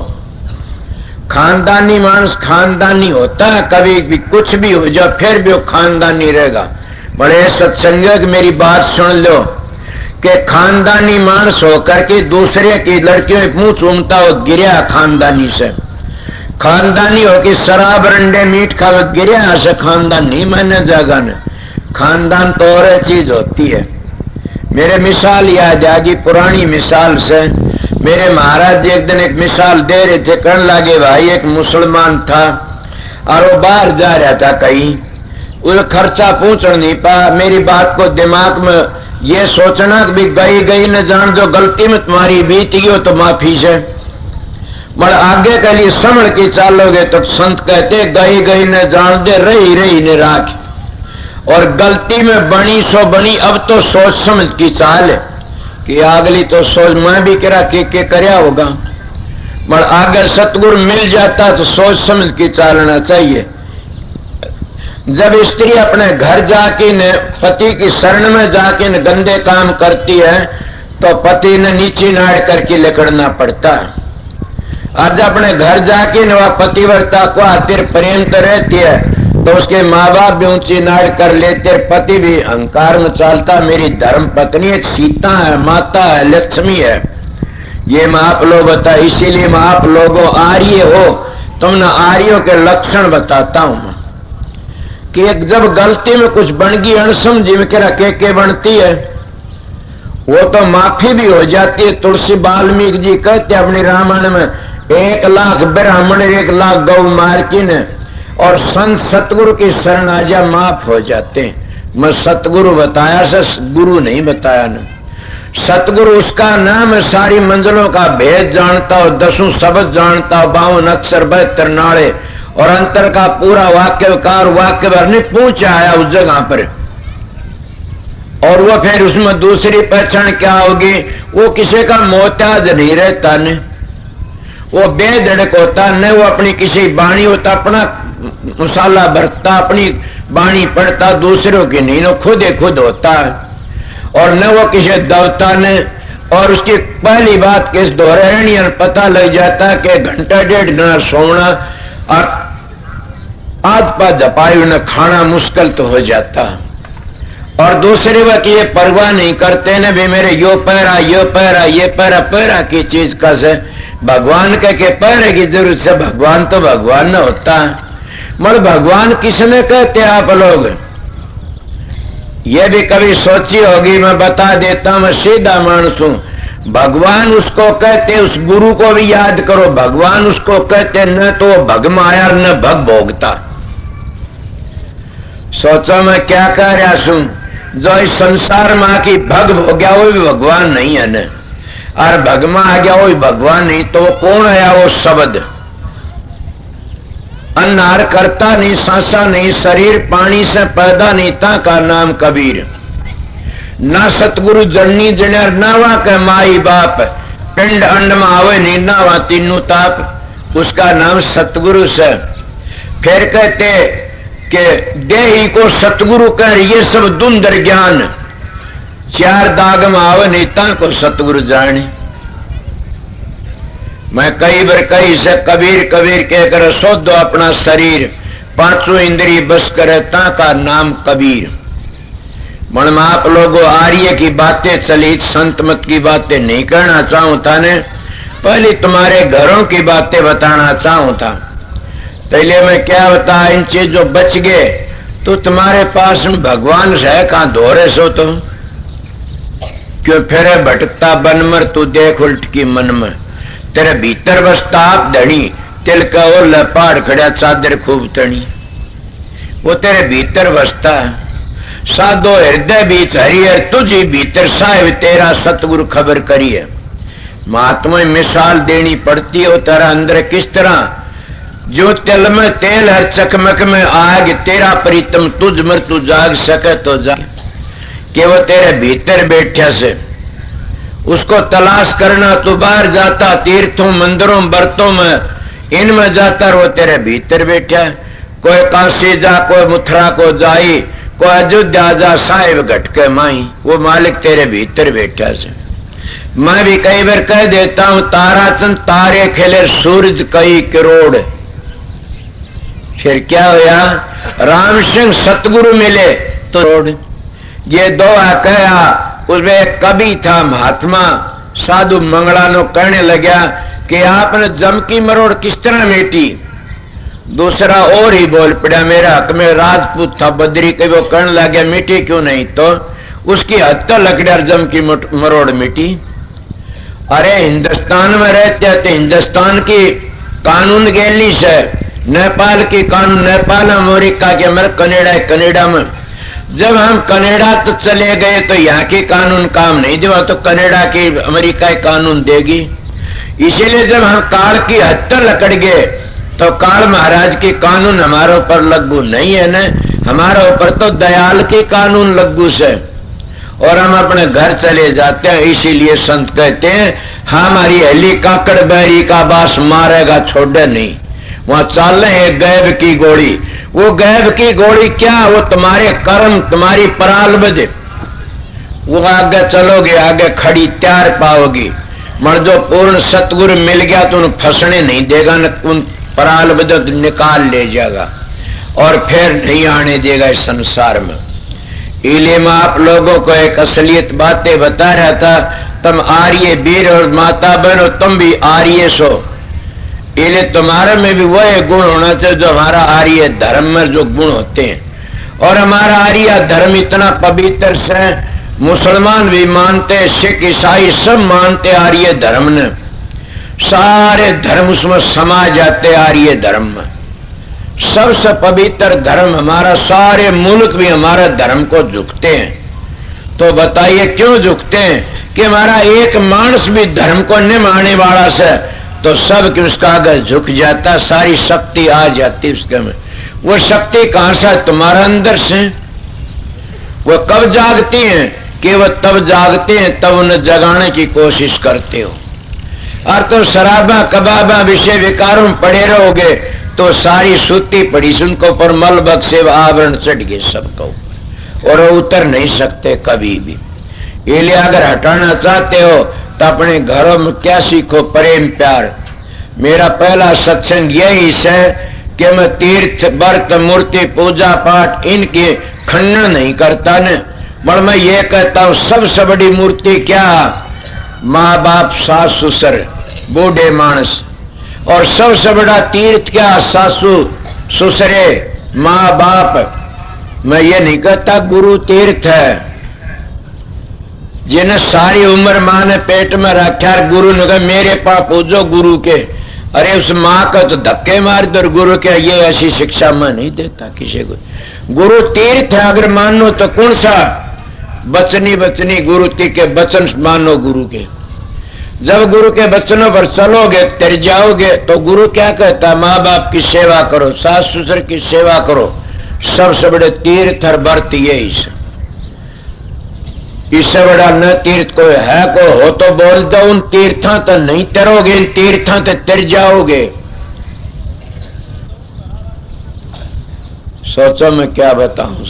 खानदानी मानस खानदानी होता है, कभी भी कुछ भी हो जाए फिर भी वो खानदानी रहेगा। बड़े सत्संग मेरी बात सुन लो कि खानदानी मानस होकर के दूसरे की लड़कियों में मुंह चूमता हो गिरा खानदानी से, खानदानी हो कि शराब रंडे मीट खा गिरा से खानदान नहीं माने जागा न। खानदान तो और चीज होती है। मेरे मिसाल याद आ गई पुरानी मिसाल से। मेरे महाराज जी एक दिन एक मिसाल दे रहे थे, कहने लगे भाई एक मुसलमान था और वो बाहर जा रहा था कहीं, उसे खर्चा पहुंच नहीं पाया। मेरी बात को दिमाग में ये सोचना कि गई न जान, जो गलती में तुम्हारी बीत गई हो तो माफी से, मगर आगे के लिए समझ के चालोगे तो संत कहते गई न जान दे, रही न राख। और गलती में बनी सो बनी, अब तो सोच समझ की चाल है कि अगली तो सोच मैं भी करा के करया होगा। मगर अगर सतगुरु मिल जाता तो सोच समझ के चलना चाहिए। जब स्त्री अपने घर जाके न पति की शरण में जाके न गंदे काम करती है तो पति ने नीचे नाड़ करके लेकड़ना पड़ता। और जब अपने घर जाके न वह पतिव्रता को आतिर प्रेम तो रहती है तो उसके माँ बाप भी ऊंची नाड़ कर लेते, पति भी अहंकार में चलता, मेरी धर्म पत्नी एक सीता है, माता है, लक्ष्मी है। ये मैं आप लोग बता, इसीलिए मैं आप लोगों आर्य हो, तुमने आर्यों के लक्षण बताता हूं मैं कि एक जब गलती में कुछ बन गई अणसमझी में के बनती है वो तो माफी भी हो जाती है। तुलसी वाल्मीकि जी कहते अपनी रामायण में 1 लाख ब्राह्मण 1 लाख गौ मार की ने और संत सतगुरु की शरण आ जा माफ हो जाते हैं। मैं सतगुरु बताया से गुरु नहीं बताया ना। सतगुरु उसका नाम है, सारी मंजिलों का भेद जानता हो, 10 शब्द जानता हो, 52 अक्षर 72 नाड़े और अंतर का पूरा वाक्यकार वाक्य भर नहीं पहुंच आया उस जगह पर। और वो फिर उसमें दूसरी पहचान क्या होगी, वो किसी का मोहताज नहीं रहता ने, वो बेधड़क होता न, वो अपनी किसी बाणी होता अपना मसाला भरता, अपनी बाणी पढ़ता, दूसरों की नहीं, वो खुद ही खुद होता है। और न वो किसी दवता ने, और उसकी पहली बात किस दोहरानी पता लग जाता कि घंटा 1.5 घंटा सोना और आध पा जपायु न खाना मुश्किल तो हो जाता। और दूसरे वक्त ये परवाह नहीं करते न भी मेरे यो पैरा यो पैरा ये पैरा, पैरा की चीज का से भगवान के पैरे की जरूरत से भगवान तो भगवान न होता। मगर भगवान किसने कहते आप लोग, ये भी कभी सोची होगी, मैं बता देता हूं, मैं सीधा मानस हूं। भगवान उसको कहते, उस गुरु को भी याद करो, भगवान उसको कहते न तो भग माया न भग भोगता। सोचो मैं क्या कह रहा हूं, जो इस संसार में की भग हो गया वो भी भगवान नहीं है न, और भग में आ गया वो भी भगवान नहीं, तो कौन है वो शब्द? अन्नार करता नहीं, सांसा नहीं, शरीर पानी से पैदा नहीं था का नाम कबीर। ना सतगुरु जननी जन्यार ना वा के माई बाप, पिंड अंड में आवे नहीं ना वा तीनों ताप, उसका नाम सतगुरु से। फिर कहते कि देही को सतगुरु कर, ये सब दुंदर ज्ञान, 4 दाग में आवे नहीं ता को सतगुरु जाने। मैं कई बार कही से कबीर कबीर कह कर शोधो अपना शरीर, 5 इंद्रिय बस करे ता का नाम कबीर। मन में आप लोगों आर्य की बातें चली, संत मत की बातें नहीं करना चाहूं था ने, पहले तुम्हारे घरों की बातें बताना चाहूं था। पहले मैं क्या बता, इन चीजों बच गए तो तुम्हारे पास में भगवान है कहां धोरे सो तुम क्यों फिर भटकता बन मर, तू देख उल्ट की मन में, तेरे भीतर बसता आप धनी, तिल का और लपाड़ खड़ा चादर खूब तनी, वो तेरे भीतर बसता है। साधो हृदय बीच हरिहर तुझी भीतर साहिब तेरा सतगुरु खबर करिए। महात्मा मिसाल देनी पड़ती है, तेरा अंदर किस तरह, जो तिल में तेल हर चकमक में आग, तेरा प्रीतम तुझ मर तू जाग सके तो जाग, कि वो तेरे भीतर बैठा से उसको तलाश करना। तो बाहर जाता तीर्थों मंदिरों बर्तों में इनमें जाता, वो तेरे भीतर बैठा। कोई काशी जा, कोई मथुरा को जाई, कोई अयोध्या जा, साहिब घटके माई, वो मालिक तेरे भीतर बैठा से। मैं भी कई बार कह देता हूं, ताराचंद तारे खेले सूरज कई करोड़। फिर क्या होया, राम सिंह सतगुरु मिले तो ये दो कहा। उसमें एक कवि था महात्मा साधु मंगला नो कहने लगा कि आपने जम की मरोड़ किस तरह मेटी। दूसरा और ही बोल पड़ा, मेरा हक में राजपूत था बद्री के, वो कहने लगा मिटी क्यों नहीं, तो उसकी हद तक लकड़ा जम की मरोड़ मिटी। अरे हिंदुस्तान में रहते थे, हिंदुस्तान की कानून गैली से, नेपाल की कानून नेपाल, अमेरिका के मर कनेडा में। जब हम कनाडा तो चले गए तो यहाँ के कानून काम नहीं देगा, तो कनाडा की अमेरिका की कानून देगी। इसीलिए जब हम काल की हद तक लकड़ गए तो काल महाराज के कानून हमारे ऊपर लागू नहीं है न, हमारे ऊपर तो दयाल के कानून लागू से। और हम अपने घर चले जाते हैं। इसीलिए संत कहते हैं हमारी हली काकड़ बैरी का बास मारेगा छोड़े नहीं। वहां चल रहे हैं गैब की गोली। वो गैब की गोली क्या, वो तुम्हारे कर्म, तुम्हारी पराल बजे। वो आगे चलोगे, आगे खड़ी तैयार पाओगी। मर जो पूर्ण सतगुरु मिल गया तो उन फंसने नहीं देगा, न उन पराल बजे निकाल ले जाएगा और फिर नहीं आने देगा इस संसार में। इले में आप लोगों को एक असलियत बातें बता रहा था। तुम आर्य वीर और माता बहन, तुम भी आर्य सो। इले तुम्हारे में भी वह गुण होना चाहिए जो हमारा आर्य धर्म में जो गुण होते हैं। और हमारा आर्य धर्म इतना पवित्र से मुसलमान भी मानते, सिख ईसाई सब मानते आर्य धर्म ने। सारे धर्म उसमें समा जाते आर्य धर्म में। सबसे पवित्र धर्म हमारा, सारे मुल्क भी हमारा धर्म को झुकते हैं। तो बताइए क्यों झुकते हैं? कि हमारा एक मानस भी धर्म को नहीं मानने वाला से तो सब उसका आगे झुक जाता, सारी शक्ति आ जाती उसके में। वो शक्ति कहां से? तुम्हारा अंदर से। वो कब जागती हैं? कि वो तब जागते हैं तब उन्हें जगाने की कोशिश करते हो। और तो शराबा कबाबा विषय विकारों में पड़े रहोगे तो सारी सूती पड़ी उनको पर मल बक्से आवरण चढ़ गए सबको और उतर नहीं सकते कभी भी। इसलिए अगर हटाना चाहते हो तो अपने घरों में क्या सीखो? प्रेम प्यार। मेरा पहला सत्संग यही है कि मैं तीर्थ व्रत मूर्ति पूजा पाठ इनके खंडन नहीं करता न, पर मैं ये कहता हूं सबसे बड़ी मूर्ति क्या? माँ बाप, सास ससुर, बूढ़े मानस। और सबसे बड़ा तीर्थ क्या? सासू ससुरे, माँ बाप। मैं ये नहीं कहता गुरु तीर्थ है। जिन्हें सारी उम्र माँ ने पेट में रखा, गुरु ने कहा मेरे पास पूजो गुरु के। अरे उस माँ का तो धक्के मार दो गुरु के। ये ऐसी शिक्षा मैं नहीं देता किसी को। गुरु तीर्थ है अगर मानो तो कौन सा? बचनी बचनी गुरु के बचन मानो गुरु के। जब गुरु के बचनों पर चलोगे तर जाओगे तो गुरु क्या कहता? माँ बाप की सेवा करो, सास ससुर की सेवा करो। सबसे बड़े तीर्थ और व्रत यही से। इससे बड़ा न तीर्थ कोई है। को हो तो बोल दो। उन तीर्थों तो नहीं तरोगे, इन तीर्थों तो तर जाओगे। सोचो मैं क्या बताऊं।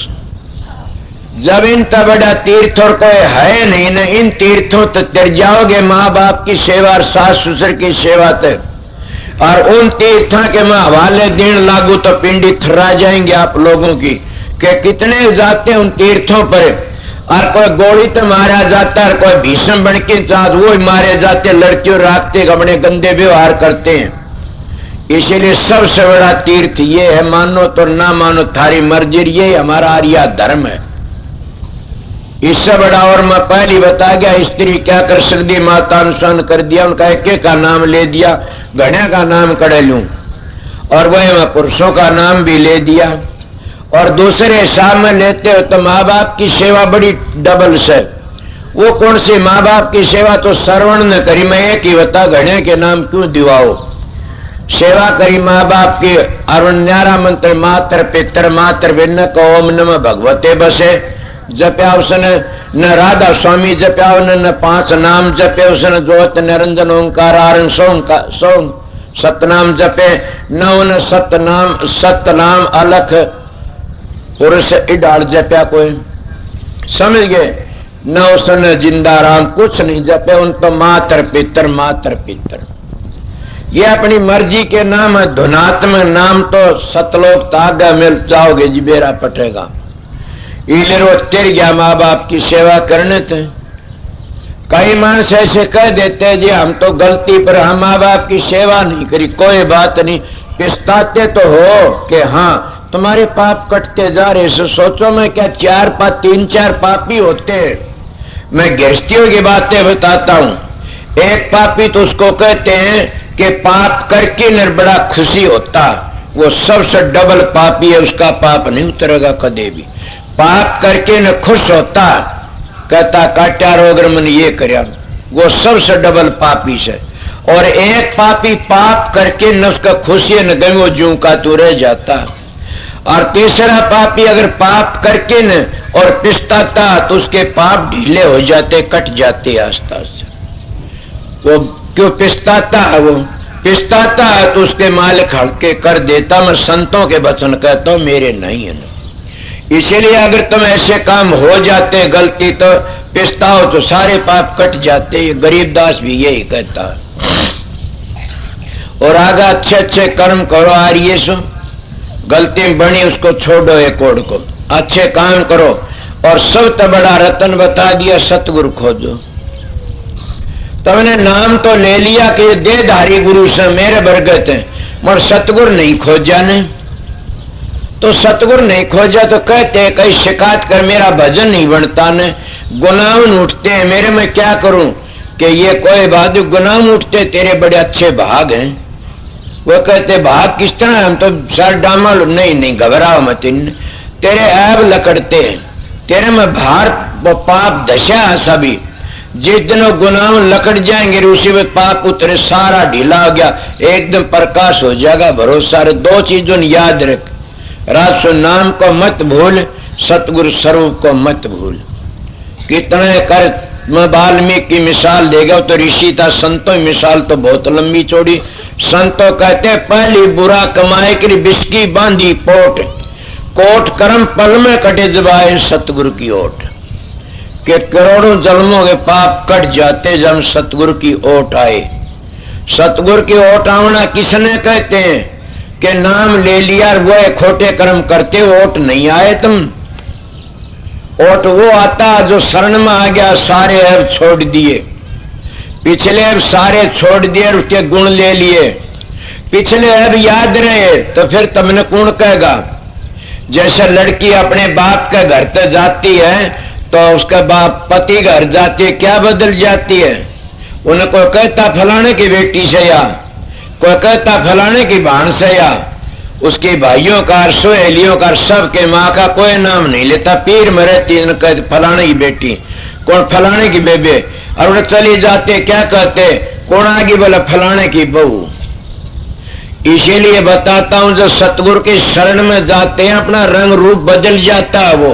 जब इन तब बड़ा तीर्थ और कोई है नहीं न, इन तीर्थों तो तर जाओगे। माँ बाप की सेवा और सास ससुर की सेवा तक। और उन तीर्थों के मैं हवाले देने लागू तो पिंडी थर्रा जाएंगे आप लोगों की कि कितने जाते हैं उन तीर्थों पर। और कोई गोली तो मारा जाता है, कोई भीषण बन के साथ वो मारे जाते, लड़कियों राखते अपने गंदे व्यवहार करते हैं। इसीलिए सबसे बड़ा तीर्थ ये है। मानो तो ना मानो थारी मर्जी, ये हमारा आर्य धर्म है। इससे बड़ा और मैं पहले बता गया स्त्री क्या कर सकती? माता अनुसरण कर दिया, उनका एक का नाम ले दिया, घड़े का नाम कड़े लूं और वह मैं पुरुषों का नाम भी ले दिया। और दूसरे हिसाब में लेते हो तो माँ बाप की सेवा बड़ी डबल से। वो कौन सी? माँ बाप की सेवा तो श्रवण न करी। मैं एक ही बता, घड़े के नाम क्यों दिवाओ? सेवा करी माँ बाप की। और न्यारा मंत्र मातर पितर मातर भिन्न को ओम नमः भगवते बसे जप्या उसने। न राधा स्वामी जप्या न 5 नाम जपे उसने। ज्योत निरंजन ओंकार आरण सोम सतनाम जपे। न उन सतनाम अलख पुरुष इडाल जप्या कोई। समझ गए? न उसने जिंदा राम कुछ नहीं जपे। उन तो मातर पितर मातर पितर। ये अपनी मर्जी के नाम है। धुनात्म नाम तो सतलोक तागा मिल जाओगे जी, बेरा पटेगा। इले रोज तिर गया माँ बाप की सेवा करने थे। कई मानस ऐसे कह देते जी हम तो गलती पर हम माँ बाप की सेवा नहीं करी। कोई बात नहीं, पिछताते तो हो कि हाँ तुम्हारे पाप कटते जा रहे। सोचो मैं क्या 3-4 पापी होते हैं। मैं गृहस्थियों की बातें बताता हूं। एक पापी तो उसको कहते हैं कि पाप करके न बड़ा खुशी होता। वो सबसे डबल पापी है, उसका पाप नहीं उतरेगा कदे भी। पाप करके न खुश होता, कहता काट्या रोगर मन ये करया, वो सबसे डबल पापी से। और एक पापी पाप करके न उसका खुशी न गई, वो जू का तू रह जाता। और तीसरा पापी अगर पाप करके न और पिछताता तो उसके पाप ढीले हो जाते, कट जाते आस्ता से। वो क्यों पिछताता है? वो पिछताता है तो उसके मालिक हल्के कर देता। मैं संतों के वचन कहता हूं, मेरे नहीं है ना। इसीलिए अगर तुम ऐसे काम हो जाते गलती तो पिछताओ तो सारे पाप कट जाते। ये गरीबदास भी यही कहता है। और आगे अच्छे अच्छे कर्म करो। आर्य सो गलती बनी उसको छोड़ो, एक ओर को अच्छे काम करो। और सबसे बड़ा रतन बता दिया, सतगुरु खोजो। तुमने नाम तो ले लिया कि देहधारी गुरु से मेरे बरगत है, मगर सतगुरु नहीं खोजा ने। तो सतगुरु नहीं खोजा तो कहते कहीं शिकायत कर, मेरा भजन नहीं बनता ने, गुनाह उठते हैं मेरे, में क्या करूं? कि ये कोई बात, गुनाह उठते तेरे बड़े अच्छे भाग हैं। वो कहते भाग किस तरह? हम तो सर डामल नहीं घबराओ मत, तेरे ऐब लकड़ते हैं, तेरे में भार वो पाप दशा सभी। जिस दिन वो गुनाह लकड़ जाएंगे उसी में पाप उतरे, सारा ढीला हो गया, एकदम प्रकाश हो जाएगा। भरोसा दो चीजों ने याद रख, रासो नाम को मत भूल, सतगुरु स्वरूप को मत भूल। कितने कर मैं वाल्मीकि की मिसाल देगा तो ऋषि था, संतों की मिसाल तो बहुत लंबी चौड़ी। संतों कहते पहली बुरा कमाए कि बिस्की बांधी पोट, कोट कर्म पल में कटे दबाए सतगुरु की ओट। के करोड़ों जन्मों के पाप कट जाते जब सतगुरु की ओट आए। सतगुरु की ओट आना किसने कहते हैं? कि नाम ले लिया वो खोटे कर्म करते, ओट नहीं आए तुम। ओट वो आता जो शरण में आ गया, सारे ऐब छोड़ दिए, पिछले ऐब सारे छोड़ दिए, उसके गुण ले लिए। पिछले ऐब याद रहे तो फिर तुमने कौन कहेगा? जैसे लड़की अपने बाप के घर तक जाती है तो उसका बाप पति घर जाती है, क्या बदल जाती है? उन्हें कोई कहता फलाने की बेटी से, या कोई कहता फलाने की भाण से, या उसके भाइयों का, सहेलियों का, सबके माँ का कोई नाम नहीं लेता। पीर मरे तीन कहते फलाने की बेटी, कौन फलाने की बेबे, और उन्हें चली जाते क्या कहते? कौन आगे बोला फलाने की बहू। इसीलिए बताता हूं जो सतगुरु के शरण में जाते हैं अपना रंग रूप बदल जाता है। वो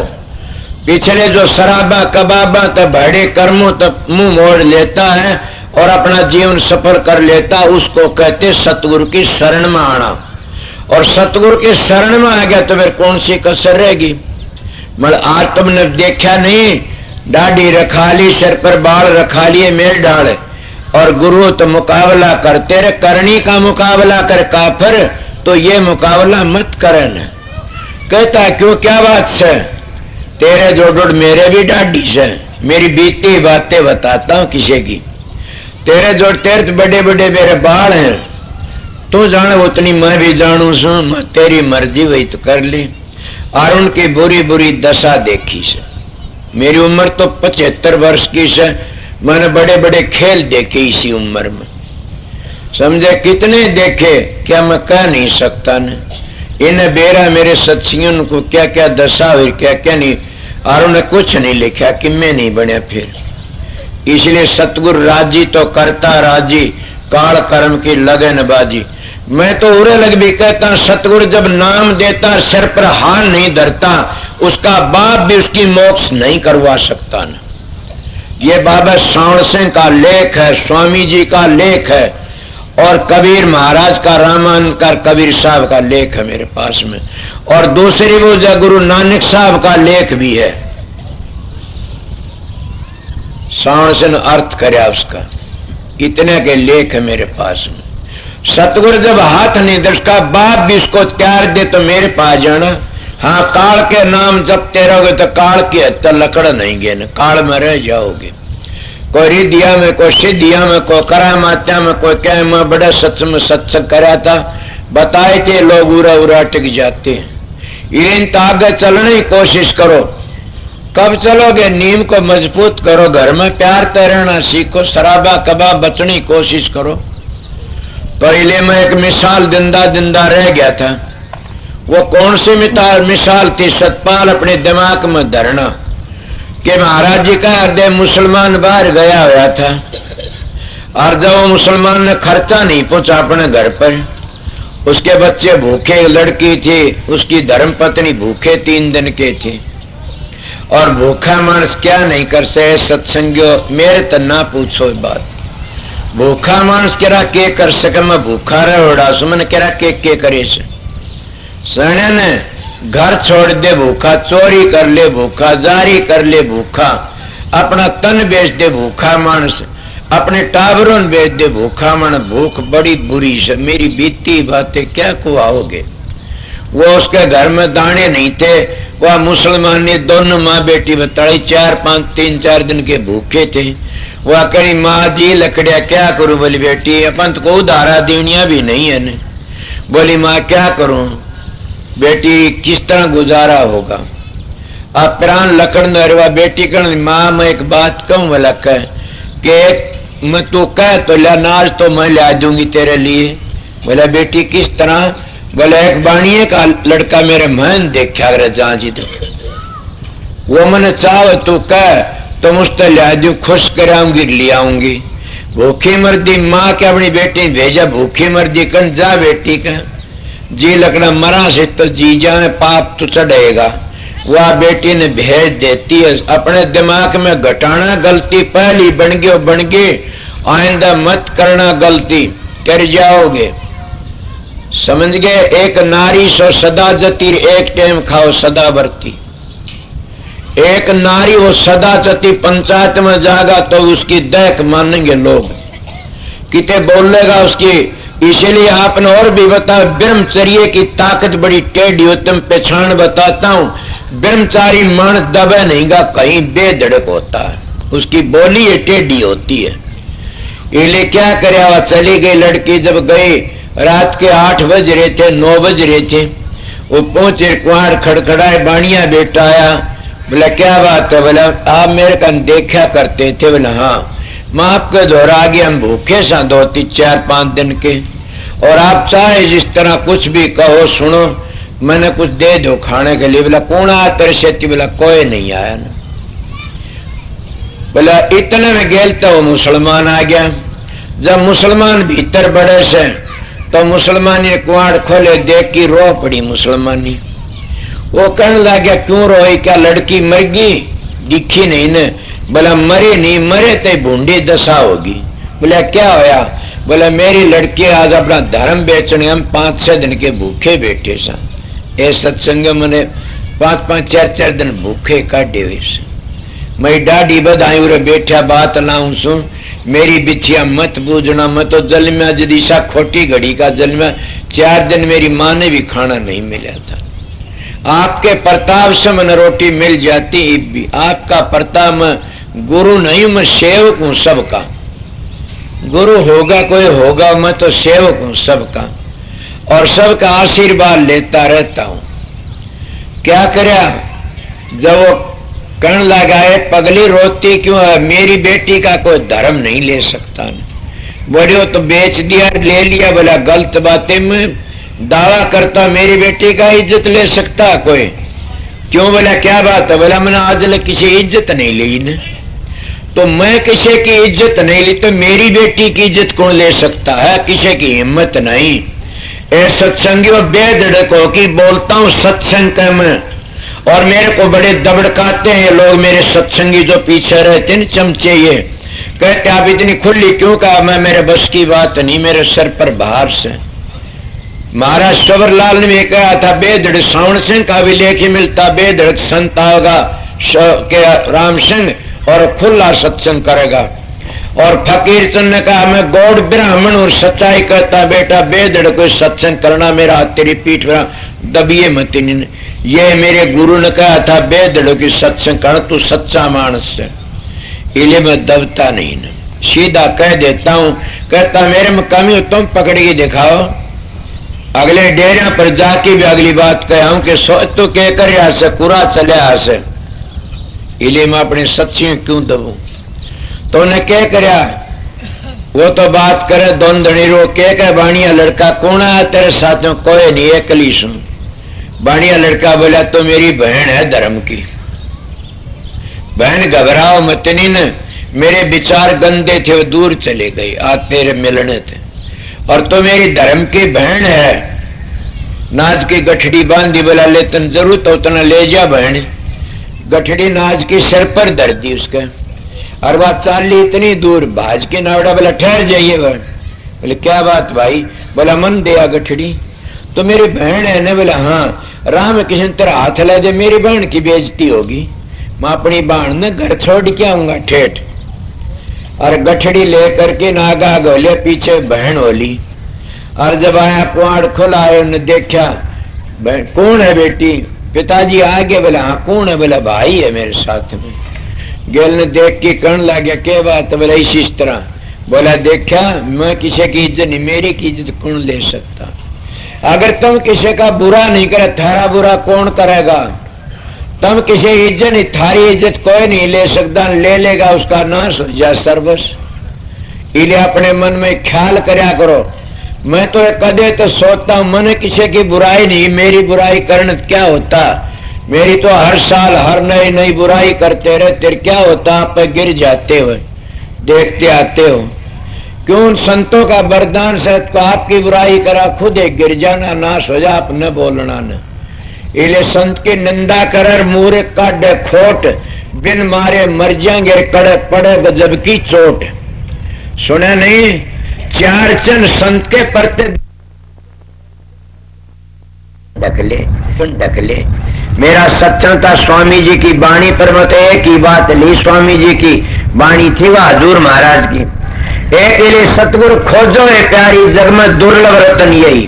पिछले जो शराबा कबाबा तब बड़े कर्मों तक मुंह मोड़ लेता है और अपना जीवन सफल कर लेता, उसको कहते सतगुरु की शरण में आना। और सतगुरु के शरण में आ गया तो फिर कौन सी कसर रहेगी? मतलब आज तुमने देखा नहीं, दाढ़ी रखा ली, सिर पर बाल रखा लिए, मेल डाल, और गुरु तो मुकाबला करते रहे। करनी का मुकाबला कर काफर, तो ये मुकाबला मत करन। कहता है क्यों, क्या बात से? तेरे जोड़ मेरे भी दाढ़ी से, मेरी बीती बातें बताता हूं किसी की। तेरे जोड़ तेरे तो बड़े बड़े मेरे बाल हैं, तू जाने उतनी मैं भी जानू सू, तेरी मर्जी वही तो कर ली। और उनकी बुरी बुरी दशा देखी से। मेरी उम्र तो 75 वर्ष की से, मैंने बड़े बड़े खेल देखे इसी उम्र में, समझे कितने देखे, क्या मैं कह नहीं सकता न। इन्हें बेरा मेरे सत्सियों को क्या क्या दशा हुई, क्या क्या नहीं, और उन्हें कुछ नहीं लिखा कि मैं नहीं बने फिर। इसलिए सतगुरु राजी तो करता राजी, काल कर्म की लगन बाजी। मैं तो उरे लग भी कहता, सतगुरु जब नाम देता सिर पर हाथ नहीं धरता, उसका बाप भी उसकी मोक्ष नहीं करवा सकता न। ये बाबा श्रावण सिंह का लेख है, स्वामी जी का लेख है, और कबीर महाराज का, रामानंद का, कबीर साहब का लेख है मेरे पास में, और दूसरी वो गुरु नानक साहब का लेख भी है। श्रावण सिंह अर्थ करे उसका, इतने के लेख है मेरे पास में। सतगुरु जब हाथ नहीं दे, उसका बाप भी उसको त्यार दे तो मेरे पास जाना। हाँ, काल के नाम जपते रहोगे तो काल की हत्या लकड़ नहीं गे न, काल में रह जाओगे। कोई रिद्धिया में, कोई सिद्धिया में, कोई करामात्या में, कोई क्या, मैं बड़ा सत्संग में सत्संग करा था, बताए थे लोग उरा उरा टिक जाते हैं। इन तो आगे चलने की कोशिश करो। कब चलोगे? नीम को मजबूत करो, घर में प्यार तैरना सीखो, शराबा कबाब बचने की कोशिश करो। पहले मैं एक मिसाल दिंदा दिंदा रह गया था। वो कौन सी मिसाल थी? सतपाल अपने दिमाग में धरना कि महाराज जी का हृदय मुसलमान बाहर गया हुआ था, और जब वो मुसलमान ने खर्चा नहीं पहुंचा अपने घर पर, उसके बच्चे भूखे, लड़की थी, उसकी धर्मपत्नी भूखे 3 दिन के थे। और भूखा मानस क्या नहीं कर सके सत्संगियों, मेरे तो ना पूछो बात। भूखा मानस करा के कर सके, मैं भूखा रहा सुमन करा के करे से सने ने घर छोड़ दे भूखा, चोरी कर ले भूखा, जारी कर ले भूखा, अपना तन बेच दे भूखा मानस, अपने टाबरों बेच दे भूखा मन। भूख बड़ी बुरी है, मेरी बीती बातें क्या को आओगे। वो उसके घर में दाने नहीं थे, वह मुसलमान ने दोनों माँ बेटी बताई 3-4 दिन के भूखे थे। वह कहीं माँ जी लकड़िया क्या करूं, बोली बेटी अपन को उधारा देनिया भी नहीं है न। बोली माँ क्या करूं बेटी, किस तरह गुजारा होगा। अब प्राण लकड़ नरवा बेटी कण माँ मैं एक बात कहूं बोला कह कि मैं तू कह तो ला नाज तो मैं ला दूंगी तेरे लिए। बोला बेटी किस तरह। बोला एक बाणिये का लड़का मेरे महन देखा जा जी तो वो मैंने चाहो तू कह तो मुझसे ला दू, खुश कराऊंगी ले आऊंगी। भूखी मर्दी माँ के अपनी बेटी भेजा, भूखी मर्दी कन जा बेटी का जी लकड़ा मरा से तो जी जाए पाप तो चढ़ेगा। वह बेटी ने भेज देती है। अपने दिमाग में घटाना गलती पहली बन गई, आइंदा मत करना गलती, कर जाओगे। समझ गए। एक नारी सो सदा जती, एक टाइम खाओ सदा बरती। एक नारी वो सदा जती पंचायत में जागा तो उसकी देख मानेंगे लोग, किते बोलेगा उसकी। इसलिए आपने और भी बताया ब्रह्मचर्य की ताकत बड़ी टेढ़ी हो, तुम पहचान बताता हूं। ब्रह्मचारी मानस दबे नहींगा, कहीं बेधड़क होता है, उसकी बोली ये टेढ़ी होती है। इसलिए क्या करे, वह चली गई लड़की। जब गई रात के 8 बज रहे थे, 9 बज रहे थे, वो पहुंचे, कुआर खड़खड़ाए, बाणिया बेटा आया। बोला क्या बात है। बोला आप मेरे कन देखा करते थे। बोला हाँ। मैं आपके दोहरा आगे हम भूखे सा 2-4-5 दिन के, और आप चाहे जिस तरह कुछ भी कहो सुनो, मैंने कुछ दे दो खाने के लिए। बोला कौन आया तेरे से। बोला कोई नहीं आया ना। बोला इतने में गेल तो वो मुसलमान आ गया। जब मुसलमान भीतर बड़े से तो मुसलमानी कुआड़ खोले, देख की रो पड़ी मुसलमानी। वो कहने लगा क्यों रोई, क्या लड़की मर गई, दिखी नहीं न। बोला मरे नहीं, मरे तो भूंडी दशा होगी। बोला क्या होया। बोला मेरी लड़की आज अपना धर्म बेचने हम 5-6 दिन के भूखे बैठे सा। ए सत्संग मैंने 5-5 4-4 दिन भूखे काटे हुए से। मैं डाढ़ी बधाई उरे बैठा बात लाऊं सु, मेरी बिछिया मत बूझना। मैं तो जल में दिशा खोटी घड़ी का जल में 4 दिन मेरी माँ ने भी खाना नहीं मिला था। आपके प्रताप से मन रोटी मिल जाती भी। आपका प्रताप में गुरु नहीं, मैं सेवक हूं सबका। गुरु होगा कोई होगा, मैं तो सेवक हूं सबका, और सबका आशीर्वाद लेता रहता हूं। क्या करया, जब वो कण लगाए पगली रोती क्यों है, मेरी बेटी का कोई धर्म नहीं ले सकता। बोले तो बेच दिया, ले लिया। बोला गलत बातें में दावा करता मेरी बेटी का इज्जत ले सकता कोई। क्यों। बोला क्या बात है। बोला मैंने आज तक किसी इज्जत नहीं ली न। तो मैं किसी की इज्जत नहीं ली तो मेरी बेटी की इज्जत कौन ले सकता है, किसी की हिम्मत नहीं। ए सत्संगियों बेधड़क हो कि बोलता हूं सत्संग में, और मेरे को बड़े दबड़काते हैं लोग, मेरे सत्संगी जो पीछे रहते हैं चमचे, ये कहते आप इतनी खुली क्यों। कहा मैं मेरे बस की बात नहीं, मेरे सर पर बाहर से। महाराज सवरलाल ने भी कहा था बेधड़ श्रावण सिंह का भी लेख मिलता, बेधड़ संत होगा के राम सिंह और खुला सत्संग करेगा। और फकीर चंद ने कहा मैं गौड़ ब्राह्मण और सच्चाई कहता, बेटा बेधड़ कोई सत्संग करना मेरा हाथ तेरी पीठ पर दबिए मत। ये मेरे गुरु ने कहा था बेधड़ की सत्संग कर, तू सच्चा मानस है। इसलिए मैं दबता नहीं न, सीधा कह देता हूं। कहता मेरे में कमी हो तुम पकड़ के दिखाओ। अगले डेरा पर जाके भी अगली बात कहा कि सोच तो कह कर यहाँ से कुरा चले यहाँ से, इसलिए मैं अपने सच्चियों क्यों दबू। तो उन्हें क्या करया, वो तो बात करे दोन धनी रो के बाणिया लड़का कौन आया तेरे साथ में। कोई नहीं, एकली सुन। बाणिया लड़का बोला तो मेरी बहन है धर्म की। बहन घबराओ मत नहीं न, मेरे विचार गंदे थे वो दूर चले गए, आज तेरे मिलने थे। और तो मेरी धर्म की बहन है। नाज की गठड़ी बांधी, बोला ले तन जरूरत हो उतना ले जा बहन। गठड़ी नाज की सिर पर धर दी उसके, और वह चाली इतनी दूर भाज के नावड़ा, बोला ठहर जाइए बहन। बोले क्या बात भाई? बोला मन दिया गठड़ी तो मेरी बहन है ना? बोला हाँ। राम किसी तरह हाथ ला दे, मेरी बहन की बेइज्जती होगी, मैं अपनी बहन ने घर छोड़ के आऊंगा ठेठ। और गठड़ी लेकर के नागा गोले पीछे बहन होली। और जब आया कुआड़ खोला, उन्हें देखा कौन है बेटी? पिताजी आगे। बोला हाँ कौन है? बोला भाई है मेरे साथ में। गेल ने देख के कहने लगे क्या बात? बोला इसी तरह। बोला देखा मैं किसी की इज्जत नहीं, मेरी की इज्जत कौन ले सकता? अगर तुम किसी का बुरा नहीं करे, थारा बुरा कौन करेगा? तुम किसी की इज्जत नहीं, थारी इज्जत कोई नहीं ले सकता, ले लेगा उसका नाश हो जा सर्वस। इले अपने मन में ख्याल करया करो। मैं तो कदे तो सोचता हूं मन किसी की बुराई नहीं, मेरी बुराई करने क्या होता? मेरी तो हर साल हर नई नई बुराई करते रहते, क्या होता? आप पे गिर जाते हो, देखते आते हो। क्यों संतों का वरदान से तो आपकी बुराई करा, खुद एक गिर जाना, नाश हो जा, आप न बोलना न। इले संत की निंदा कर मूरे काट खोट, बिन मारे मर जाएंगे कड़े पड़े गजब की चोट। सुना नहीं? चार चंद संत के परते ढकले। मेरा सत्संग था स्वामी जी की वाणी पर, मत एक ही बात ली। स्वामी जी की वाणी थी वह हजूर महाराज की। एक लिए सतगुरु खोजो है प्यारी जग में दुर्लभ रतन यही,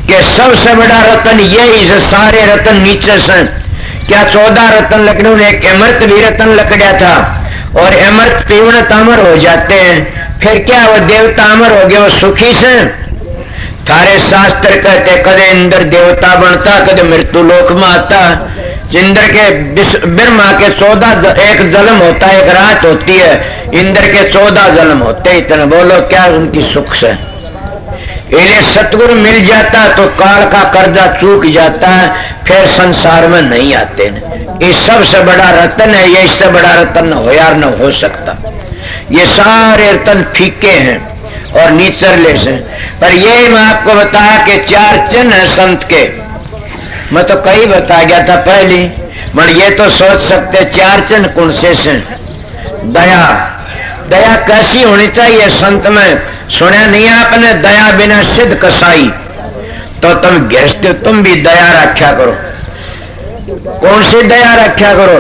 कि सबसे बड़ा रतन यही से सारे रतन नीचे से। क्या 14 रतन लकड़ों ने एक अमृत भी रतन लकड़ा था, और अमृत पीवन अमर हो जाते हैं। फिर क्या वो देवता अमर हो गया, वो सुखी से? थारे शास्त्र कहते कदे इंद्र देवता बनता, कदे मृत्यु लोक में आता। इंद्र के ब्रह्मा के 14 एक जन्म होता है, एक रात होती है। इंद्र के 14 जन्म होते। इतना बोलो क्या उनकी सुख से? इन्हें सतगुरु मिल जाता तो काल का कर्जा चूक जाता है, फिर संसार में नहीं आते। ये सबसे बड़ा रतन है, ये इससे बड़ा रतन हो यार न हो सकता। ये सारे रतन फीके हैं और नीचरले से। पर ये मैं आपको बताया कि 4 चिन्ह है संत के। मैं तो कई बता गया था पहले, मगर ये तो सोच सकते 4 चिन्ह कौन से हैं? दया। दया कैसी होनी चाहिए संत में? सुना नहीं आपने? दया बिना सिद्ध कसाई। तो तुम गृहस्थ तुम भी दया रखा करो। कौन सी दया रखा करो?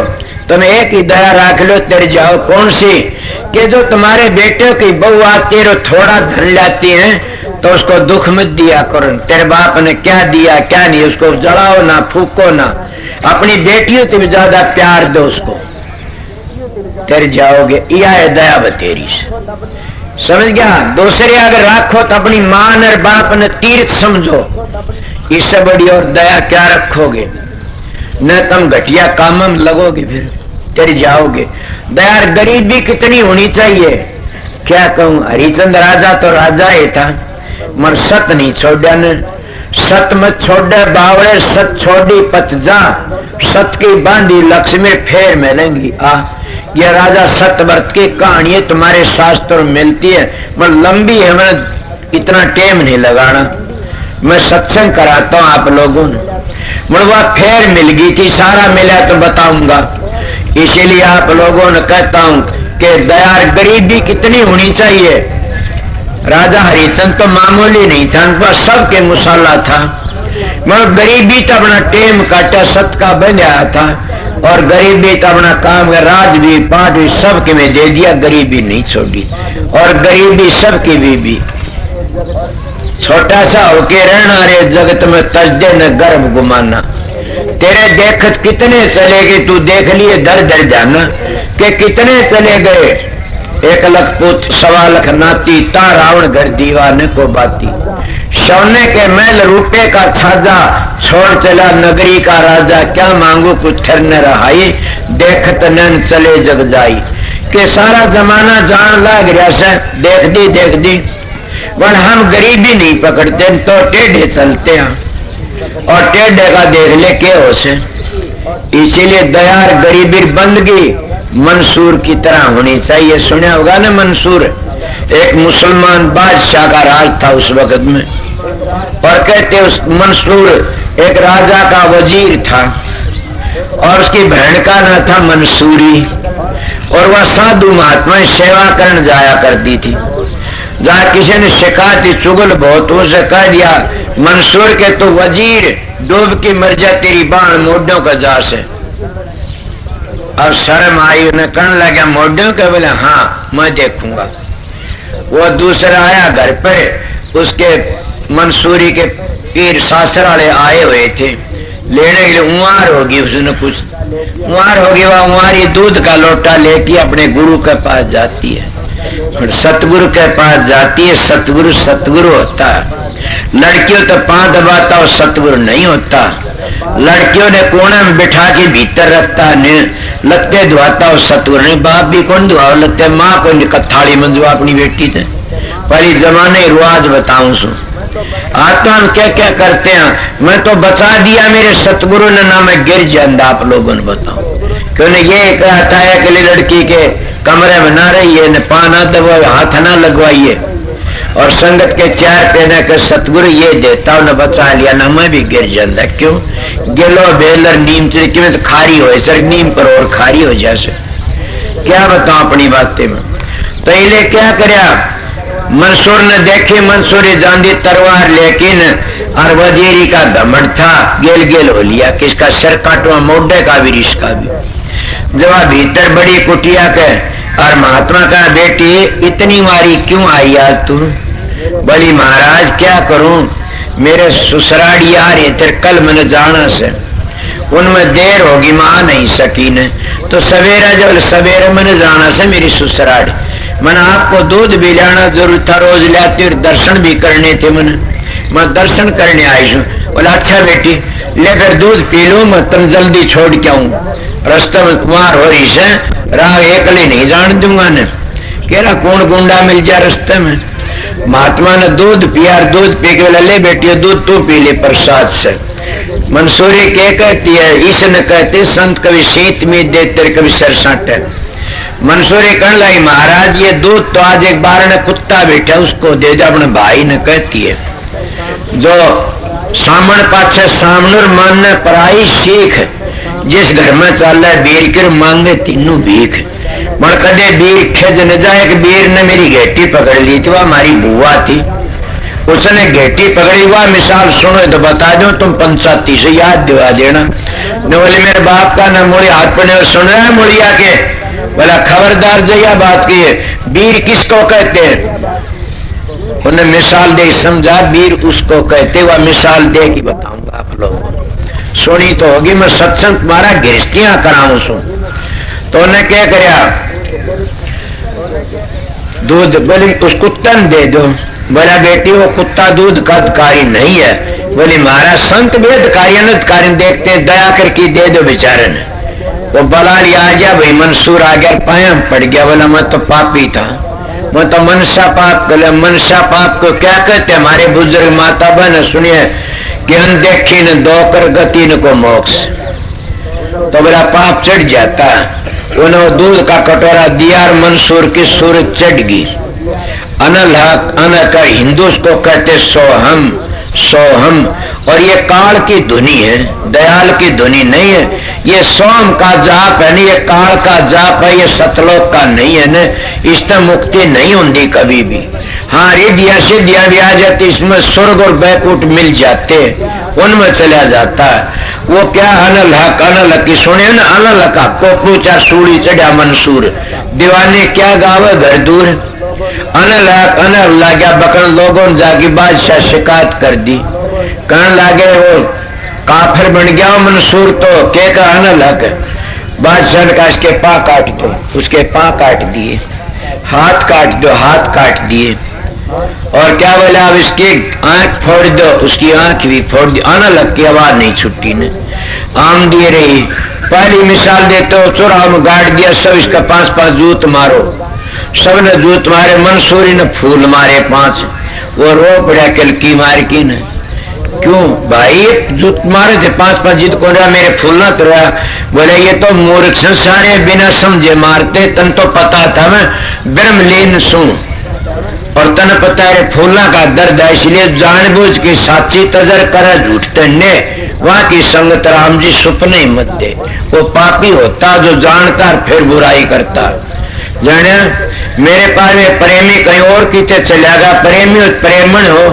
तुम एक ही दया रख लो तेरे जाओ। कौन सी? कि जो तुम्हारे बेटे की बहू आती है थोड़ा धन लाती है तो उसको दुख मत दिया करो। तेरे बाप ने क्या दिया क्या नहीं, उसको जलाओ ना, फूको ना। अपनी बेटियों से भी ज्यादा प्यार दो उसको, तेरे जाओगे। यह है दया बतेरी से, समझ गया? दूसरे अगर राखो तो अपनी मां और बाप ने तीर्थ समझो। इससे बड़ी और दया क्या रखोगे? न तुम घटिया काम में लगोगे, फिर तेरे जाओगे। दया गरीबी कितनी होनी चाहिए? क्या कहूं, हरिचंद राजा तो राजा ही था, मर सत नहीं छोड़ा न। सत मत छोड़े बावड़े, सत छोड़ी पच जा। सत की बांधी लक्ष्मी फेर मिलेंगी। ये राजा सतव्रत की कहानी तुम्हारे शास्त्र में मिलती है, मगर लंबी है, मैं इतना टाइम नहीं लगाना। मैं सत्संग कराता हूं आप लोगों ने, मगर वह फेर मिल गई थी, सारा मिला तो बताऊंगा। इसीलिए आप लोगों ने कहता हूं कि दया गरीबी कितनी होनी चाहिए। राजा हरिचंद तो मामूली नहीं था, उनका सबके मुसाला था, मगर गरीबी तो अपना टेम काटा, सत का बन आया था। और गरीबी तो अपना काम का राज भी पाठ भी सबके में दे दिया, गरीबी नहीं छोड़ी। और गरीबी सबकी भी छोटा सा होके रहना रे जगत में, तजदे न गर्भ गुमाना। तेरे देखत कितने चले गए, तू देख लिए दर दर जाना कि कितने चले गए। 1 लाख पुत 1.25 लाख नाती, ता रावण घर दीवाने को बाती। सोने के महल रुपए का छाजा, छोड़ चला नगरी का राजा। क्या मांगू कुछ थर न रहाई, देखत नैन चले जग जाई। के सारा जमाना जान लाग रहा से, देख दी पर हम गरीबी नहीं पकड़ते तो टेढ़े चलते हैं, और टेढ़े का देख ले के हो से। इसीलिए दया गरीबी बंदगी मंसूर की तरह होनी चाहिए। सुना होगा ना मंसूर, एक मुसलमान बादशाह का राज था उस वक्त में, और कहते उस मंसूर एक राजा का वजीर था, और उसकी बहन का नाम था मंसूरी, और वह साधु महात्मा सेवा करने जाया करती थी। जहाँ किसी ने शिकायत की चुगल बहुत, उसे कह दिया मंसूर के तो वजीर डूब की मर जा, तेरी बाण मोढों का जा से। और शर्म आई, उन्हें कहने लगा मोढों के? बोले हाँ मैं देखूंगा। वो दूसरा आया घर पे, उसके मंसूरी के पीर सासर वाले आए हुए थे लेने के लिए। उमार होगी, उसने कुछ उमार होगी, वह उमारी दूध का लोटा लेके अपने गुरु के पास जाती है, और सतगुरु के पास जाती है। सतगुरु सतगुरु होता है। लड़कियों तो पांव दबाता और सतगुरु नहीं होता। लड़कियों ने कोने में बिठा के भीतर रखता है, लत्ते धुआता और सतगुरु नहीं। बाप भी कौन धुआओ लत्ते, माँ को थाली में धुआ अपनी बेटी से। पहले जमाने रिवाज बताऊं सु आज तो हम क्या क्या करते हैं। मैं तो बचा दिया मेरे सतगुरु ने, ना मैं गिर जाता। आप लोगों ने बताओ क्यों ने ये कहता है कि लड़की के कमरे में ना रहिए, न पान ना दबाइए, हाथ ना लगवाइए, और संगत के चार पहने के सतगुरु ये देता न बचा लिया, ना मैं भी गिर जाता। क्यों गिलो बेलर नीम कि खारी हो सर, नीम पर और खारी हो जैसे। क्या बताऊं अपनी बातें में। तो इले क्या करया, मंसूर ने देखे, मंसूरी जांदी तलवार, लेकिन और वजीरी का घमंड था, गेल गेल हो लिया। किसका सिर काटवा, मोढे का भी, रिश्का भी। जब भीतर बड़ी कुटिया के, और महात्मा का बेटी इतनी मारी क्यों आई आज तू? बोली महाराज क्या करूं, मेरे ससुराड़ी आ रहे थे, कल मैंने जाना से, उनमें देर होगी, मां नहीं सकी ने। तो सवेरा जब सवेरे मैंने जाना से मेरी ससुराड़ी, मैंने आपको दूध भी लाना जरूर था, रोज लाती और दर्शन भी करने थे। मैं दर्शन करने आई हूँ। बोला अच्छा बेटी ले फिर दूध पी लो, मैं तुम जल्दी छोड़ के आऊं, रास्ते में कुमार हो रही से, राह एकले नहीं जान दूंगा ने। कह रहा कौन गुंडा मिल जाए रास्ते में। महात्मा ने दूध पिया, दूध पी के बोला ले बेटी दूध तू पी ले प्रसाद से। मंसूरी क्या कहती है, ईश्वर कहते संत कभी शीत में दे तेरे कभी सरसाट है। मंसूरी कहने लगी महाराज ये दूध तो आज एक बार ने कुत्ता बैठा उसको दे दो। अपने भाई ने कहती है जो सामण पाछे सामनुर मानने पराई सीख, जिस घर में चल रहा बीर कर मांगे तीनों भीख। मन कदे बीर खेज न जाए कि बीर ने मेरी घेटी पकड़ ली थी, वह हमारी बुआ थी, उसने घेटी पकड़ी। हुआ मिसाल सुनो तो बता दो, तुम पंचायती से याद दिवा देना। बोले मेरे बाप का न मुड़ी हाथ पड़ने सुन रहा है मुड़िया के। बोला खबरदार जया बात की है, बीर किसको कहते हैं? उन्हें मिसाल दे समझा, बीर उसको कहते। वह मिसाल दे की बताऊंगा आप लोगों सुनी तो होगी। मैं सत्संग तुम्हारा गृहस्थियां कराऊं सुन। तो उन्हें क्या करया, दूध बोले उस कुत्ता ने दे दो। बोला बेटी वो कुत्ता दूध का अधिकारी नहीं है। बोली महाराज संत भी अधिकारी देखते, दया करके दे दो बेचारे ने। वो बलाली आ गया भाई, मंसूर आ गया, पाया पड़ गया। बोला मैं तो पापी था, मैं तो मनसा पाप कर। मनसा पाप को क्या कहते हमारे बुजुर्ग माता बहन सुनिए कि अनदेखी न दो कर गति न को मोक्ष। तो मेरा पाप चढ़ जाता। उन्होंने दूध का कटोरा दिया और मंसूर की सूरत चढ़ गई। अनल हक अनकर हिंदू को कहते सोहम सोहम। और ये काल की धुनी है, दयाल की धुनी नहीं है। ये सोम का जाप है, नहीं ये काल का जाप है, ये सतलोक का नहीं है न। इससे मुक्ति नहीं होती कभी भी। हाँ रिद्धियां सिद्धियां भी आ जाती, इसमें स्वर्ग और बैकुंठ मिल जाते, उनमें चला जाता है। वो क्या अनल हक अनल हक की सुने ना, अनल हक को पूछा सूड़ी चढ़ा मंसूर, दीवाने क्या गावे घर दूर। अनल हक अनल लाग्या बकन, लोगों ने जाके बादशाह शिकायत कर दी। कहने लागे वो काफिर बन गया मंसूर, तो के का अनल हक। बादशाह ने कहा इसके पाँव काट दो, उसके पाँव काट दिए। हाथ काट दो, हाथ काट दिए। और क्या बोला अब इसकी आंख फोड़ दो, उसकी आंख भी फोड़ दी। अनल हक की आवाज नहीं छुट्टी ने, आम दिए रही। पहली मिसाल देते हो, चुराव में गाड़ दिया, सब इसका 5-5 जूत मारो। सबने जूत मारे, मंसूरी ने फूल मारे 5। वो रो पड़ा किलकी मार की न, क्यों भाई जूत मारे थे 5-5 जीत को रहा, मेरे फूल ना तो रहा। बोले ये तो मूर्ख संसारे बिना समझे मारते, तन तो पता था मैं ब्रह्मलीन सू। और तन पता है फूला का दर्द है, इसलिए जानबूझ के साची तजर करे झूठते ने वहां की संगत राम जी सुपने मत दे। वो पापी होता जो जानकर फिर बुराई करता। जाने मेरे पास में प्रेमी कहीं और किते चलेगा, प्रेमी प्रेमण हो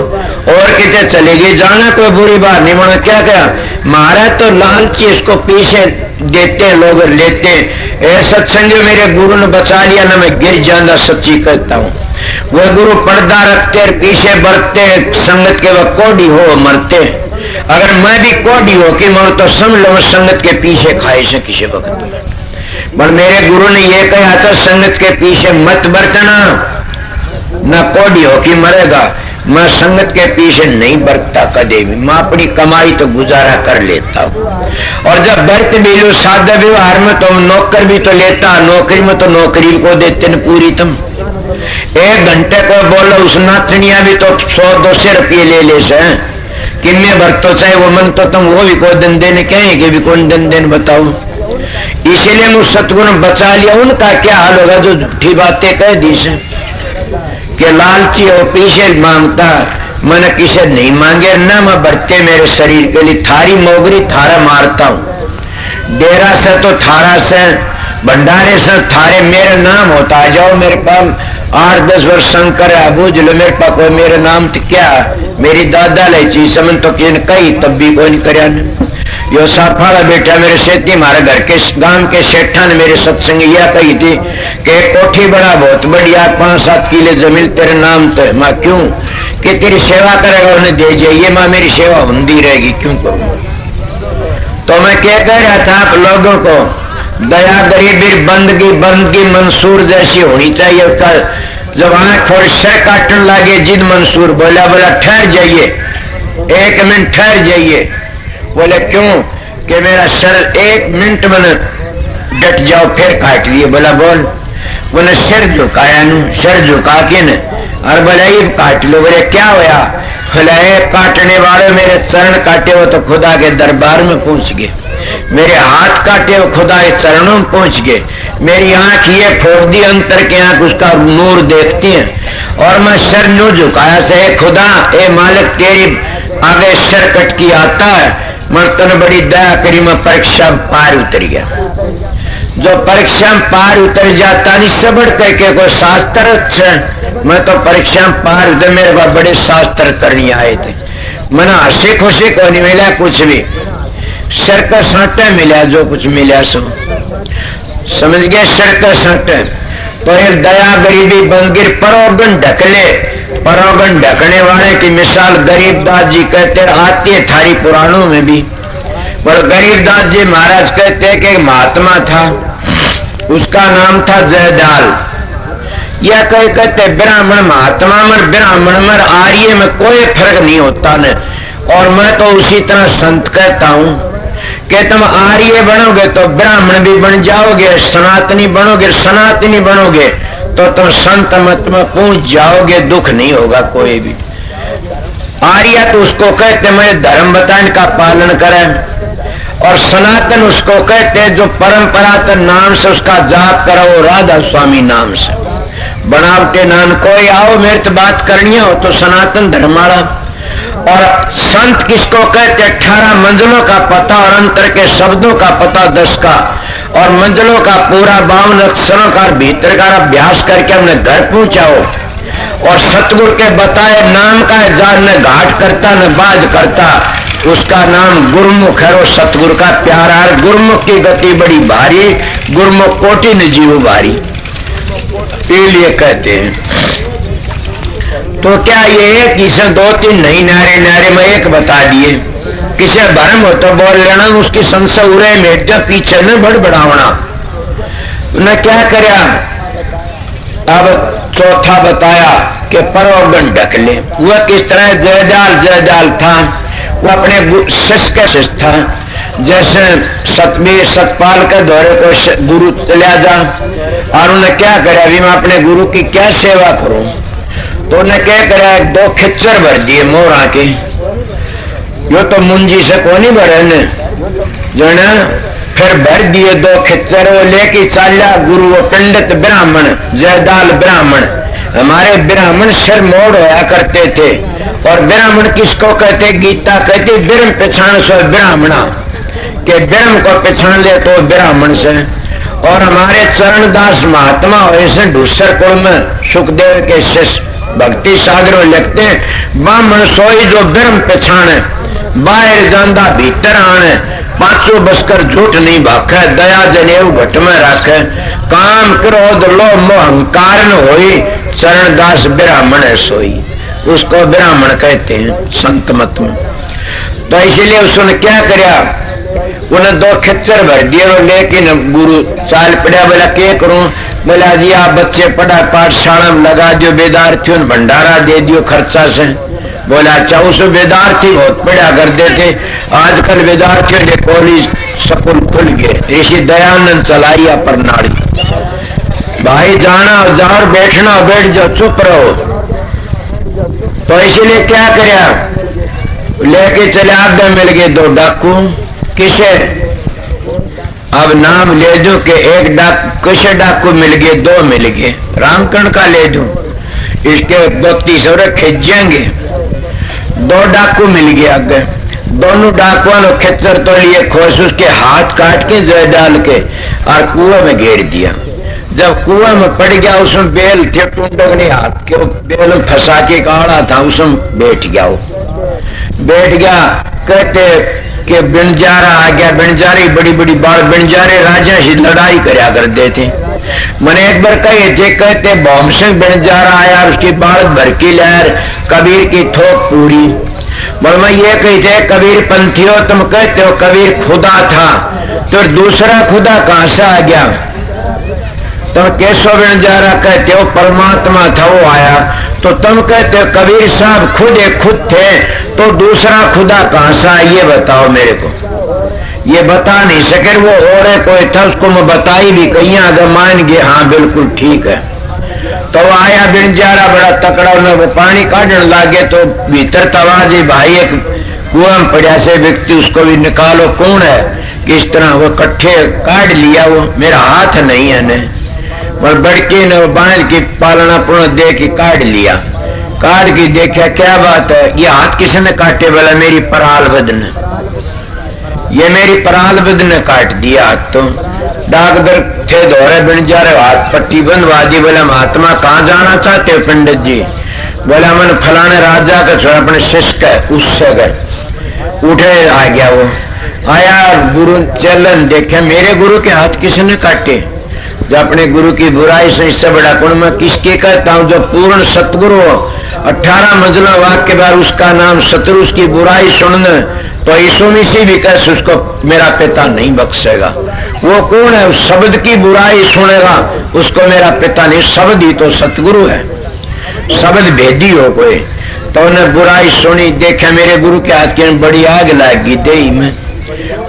और किते चलेगी, जाना कोई बुरी बात नहीं। बना क्या क्या महाराज तो लालची इसको पीछे देते लोग लेते। ए सत्संग मेरे गुरु ने बचा लिया ना, मैं गिर जाना, सच्ची कहता हूँ। वह गुरु पर्दा रखते पीछे बढ़ते संगत के वह कोडी हो मरते। अगर मैं भी कोडी हो कि मर तो समझ लो संगत के पीछे खाए से किसी वक्त। पर मेरे गुरु ने यह कहा था संगत के पीछे मत बरतना, न कोडी हो कि मरेगा। मैं संगत के पीछे नहीं बरतता कदे भी, मैं अपनी कमाई तो गुजारा कर लेता हूँ। और जब बरत भी लो सादा व्यवहार में तो नौकर भी तो लेता, नौकरी में तो नौकरी को देते न पूरी। तुम 1 घंटे को बोलो उस नाथनिया भी तो 100-200 रुपये ले ले से किन्ने बरतो चाहे वो मन तो तुम वो भी को दिन देने कहेंगे भी कौन दिन देने बताओ। इसीलिए मुझ सतगुरु ने बचा लिया। उनका क्या हाल होगा जो झूठी बातें कह दी से कि लालची हो पीछे मांगता, मैंने किसे नहीं मांगे ना, मैं बरते मेरे शरीर के लिए थारी मोगरी थारा मारता हूं। डेरा से तो थारा से, भंडारे से थारे मेरे नाम होता। आ जाओ मेरे पास 8-10 वर्ष शंकर बूझ लो मेरे पास कोई मेरे नाम तो क्या, मेरी दादा ले चीज समझ तो किन कही तब भी कोई नहीं करया। यो साफाड़ा बेटा मेरे सेठी हमारे घर के गांव के सेठा ने मेरे सत्संग यह कही थी कि कोठी बड़ा बहुत बढ़िया 5-7 किले जमीन तेरे नाम तो। माँ क्यों? कि तेरी सेवा करेगा उन्हें दे जाइए। माँ मेरी सेवा होती रहेगी, क्यों करूँ? तो मैं क्या कह रहा था आप लोगों को, दया गरीबी बंदगी मंसूर जैसी होनी चाहिए। उसका जब आंख और सिर काटने लगे जिद मंसूर बोला ठहर जाइए, 1 मिनट ठहर जाइए। बोले क्यों? कि मेरा सर 1 मिनट में डट जाओ फिर काट लिए। बोला बोल। बोले सिर झुकाया नू, सिर झुका के न और बोला ये काट लो। बोले क्या होया? बोला काटने वाले मेरे चरण काटे हो तो खुदा के दरबार में पहुंच गए, मेरे हाथ काटे हो खुदा के चरणों में पहुंच गए, मेरी आंख ये फोड़ दी अंतर के आंख उसका नूर देखती है। और मैं सर नू झुकाया से खुदा ए मालिक तेरी आगे सर कटकी आता है, मैं तन बड़ी दया करी मैं परीक्षा पार उतर गया। जो परीक्षा पार उतर जाता नहीं सबड़ करके कोई शास्त्र, मैं तो परीक्षा पार उतर, मेरे पास बड़े शास्त्र करने आए थे। मैंने हंसी खुशी को नहीं मिला कुछ भी, सर का साटा मिला, जो कुछ मिला सो समझ गया सर का साटा। तो एक दया गरीबी बंदगिर परोगन ढकले, परोगन ढकने वाले की मिसाल गरीबदास जी कहते आती है थारी पुराणों में भी। पर गरीबदास जी महाराज कहते हैं कि महात्मा था, उसका नाम था जयदाल। यह कहते ब्राह्मण महात्मा में ब्राह्मण में आर्य में कोई फर्क नहीं होता न। और मैं तो उसी तरह संत कहता हूं कि तुम आर्य बनोगे तो ब्राह्मण भी बन जाओगे, सनातनी बनोगे सनातनी बनोगे तो तुम संत मत में पहुंच जाओगे, दुख नहीं होगा कोई भी। आर्य तो उसको कहते मैं धर्म बताने का पालन करें, और सनातन उसको कहते जो परंपरागत नाम से उसका जाप करो, राधा स्वामी नाम से। बनावटे नाम कोई आओ मेरे तो बात करनी हो तो सनातन धर्माड़ा। और संत किसको कहते 18 मंजिलों का पता और अंतर के शब्दों का पता 10 का, और मंजिलों का पूरा 52 अक्षरों का भीतर का अभ्यास करके हमने घर पहुंचाओ। और सतगुरु के बताए नाम का जान न घाट करता न बाज करता, उसका नाम गुरुमुख है। वो सतगुरु का प्यारा है। गुरुमुख की गति बड़ी भारी, गुरुमुख कोटि न जीव भारी, इसलिए कहते हैं। तो क्या ये किसे 2-3 नहीं नारे में एक बता दिए, किसे भरम हो तो बोल लेना, उसकी संशय उड़े मेट जा पीछे न बड़बड़ावना। न क्या करया? अब चौथा बताया कि परोगन ढक ले। वह किस तरह जयदाल था, वो अपने शिष्य के शिष्य था। जैसे सतबीर सतपाल के दौरे को गुरु चला जा, और उन्हें क्या करे अभी मैं अपने गुरु की क्या सेवा करूं? तो उन्हें क्या करे 2 खिच्चर भर दिए मोरा के। यो तो मुंजी से कोनी भरे ने जो ना, फिर भर दिए 2 खिच्चर। वो लेके चला गुरु, वो पंडित ब्राह्मण जयदाल ब्राह्मण हमारे ब्राह्मण सिर मोड़ होया करते थे। और ब्राह्मण किसको कहते? गीता कहती ब्रह्म पहचान सो ब्राह्मणा, के ब्रह्म को पहचान ले तो ब्राह्मण से। और हमारे चरणदास महात्मा हुए से दूसर कुल में सुखदेव के शिष्य भक्ति सागर में लिखते हैं, ब्राह्मण सोई जो ब्रह्म पहचाने, बाहर जांदा भीतर आने, पांचों बसकर झूठ नहीं भाखे, दया जनेऊ घट में रखे, काम क्रोध लोभ मोह अहंकार न होई, चरणदास ब्राह्मण है सोई। उसको ब्राह्मण कहते हैं संत मत में। तो इसलिए उसने क्या करया, उन्हें 2 खच्चर भर दिए और लेकिन गुरु चाल पड़ा। बोला क्या करूं? बोला जी आप बच्चे पढ़ा पाठशाला में लगा दियो, विद्यार्थियों ने भंडारा दे दियो खर्चा से। बोला अच्छा। उस विद्यार्थी बहुत पढ़ा करते थे, आजकल विद्यार्थियों के कॉलेज स्कूल खुल गए, ऋषि दयानंद चलाई प्रणाली। भाई जाना जाओ, बैठना बैठ जाओ, चुप रहो। तो इसलिए क्या करया, लेके चले आगे मिल गए 2 डाकू। किसे? अब नाम ले दो कि एक डाकू, किसे डाकू मिल गए? 2 मिल गए। रामकर्ण का ले दो, इसके 32 खिंच जाएंगे। 2 डाकू मिल गए आगे। दोनों डाकुओं ने खच्चर तो लिए खोस, उसके हाथ काट के जय डाल के और कुएं में घेर दिया। जब कुएं में पड़ गया, उसमें बेल थे, टूंडक ने हाथ के बेल में फंसा के काढ़ा था, उसमें बैठ गया। वो बैठ गया। कहते कि बिनजारा आ गया। बिनजारी बड़ी बड़ी बाल, बिनजारे राजा से लड़ाई करया करते थे। मैंने एक बार कहे थे, कहते बॉम्ब से बिनजारा आया, उसकी बाल भर की लहर, कबीर की थोक पूरी। बोल मैं ये कही थे, कबीर पंथी हो तुम, कहते हो कबीर खुदा था, तो दूसरा खुदा कहां से आ गया? तुम केशव बिनजारा कहते हो परमात्मा था वो आया, तो तुम कहते हो कबीर साहब खुद एक खुद थे, तो दूसरा खुदा कहां से आया? ये बताओ मेरे को। ये बता नहीं सके। वो और कोई था, उसको मैं बताई भी कहीं, अगर मान गए हाँ बिल्कुल ठीक है। तो आया बिनजारा बड़ा तकड़ा, वो पानी काटने लागे तो भीतर तवाजी भाई एक कुआं में पड़ा से व्यक्ति, उसको भी निकालो कौन है? किस तरह वो कट्ठे काट लिया। वो मेरा हाथ नहीं है ने, और बड़की ने बांध की पालना पूर्ण दे के काट लिया। काट के देखा क्या बात है, ये हाथ किसने काटे? बोला मेरी पराल बद ने, ये मेरी पराल बद ने काट दिया हाथ। तो डॉक्टर थे दौरे बिनजारे, हाथ पट्टी बंधवा दी। बोला महात्मा कहाँ जाना चाहते हो? पंडित जी। बोला मन फलाने राजा का छोड़ा अपने शिष्य का, उससे गए। उठे आ गया। वो आया गुरु चलन देखे, मेरे गुरु के हाथ किसने काटे? जो अपने गुरु की बुराई से इससे बड़ा कौन? मैं किसके कहता हूं? जो पूर्ण सतगुरु हो, 18 मंजिला वाक्य के बाद उसका नाम शत्रु, उसकी बुराई सुनने तो यीशु मसीह भी कह उसको मेरा पिता नहीं बख्शेगा। वो कौन है? उस शब्द की बुराई सुनेगा, उसको मेरा पिता नहीं। शब्द ही तो सतगुरु है, शब्द भेदी हो कोई। तो उन्हें बुराई सुनी, देखा मेरे गुरु के हाथ की बड़ी आग लगी दे में।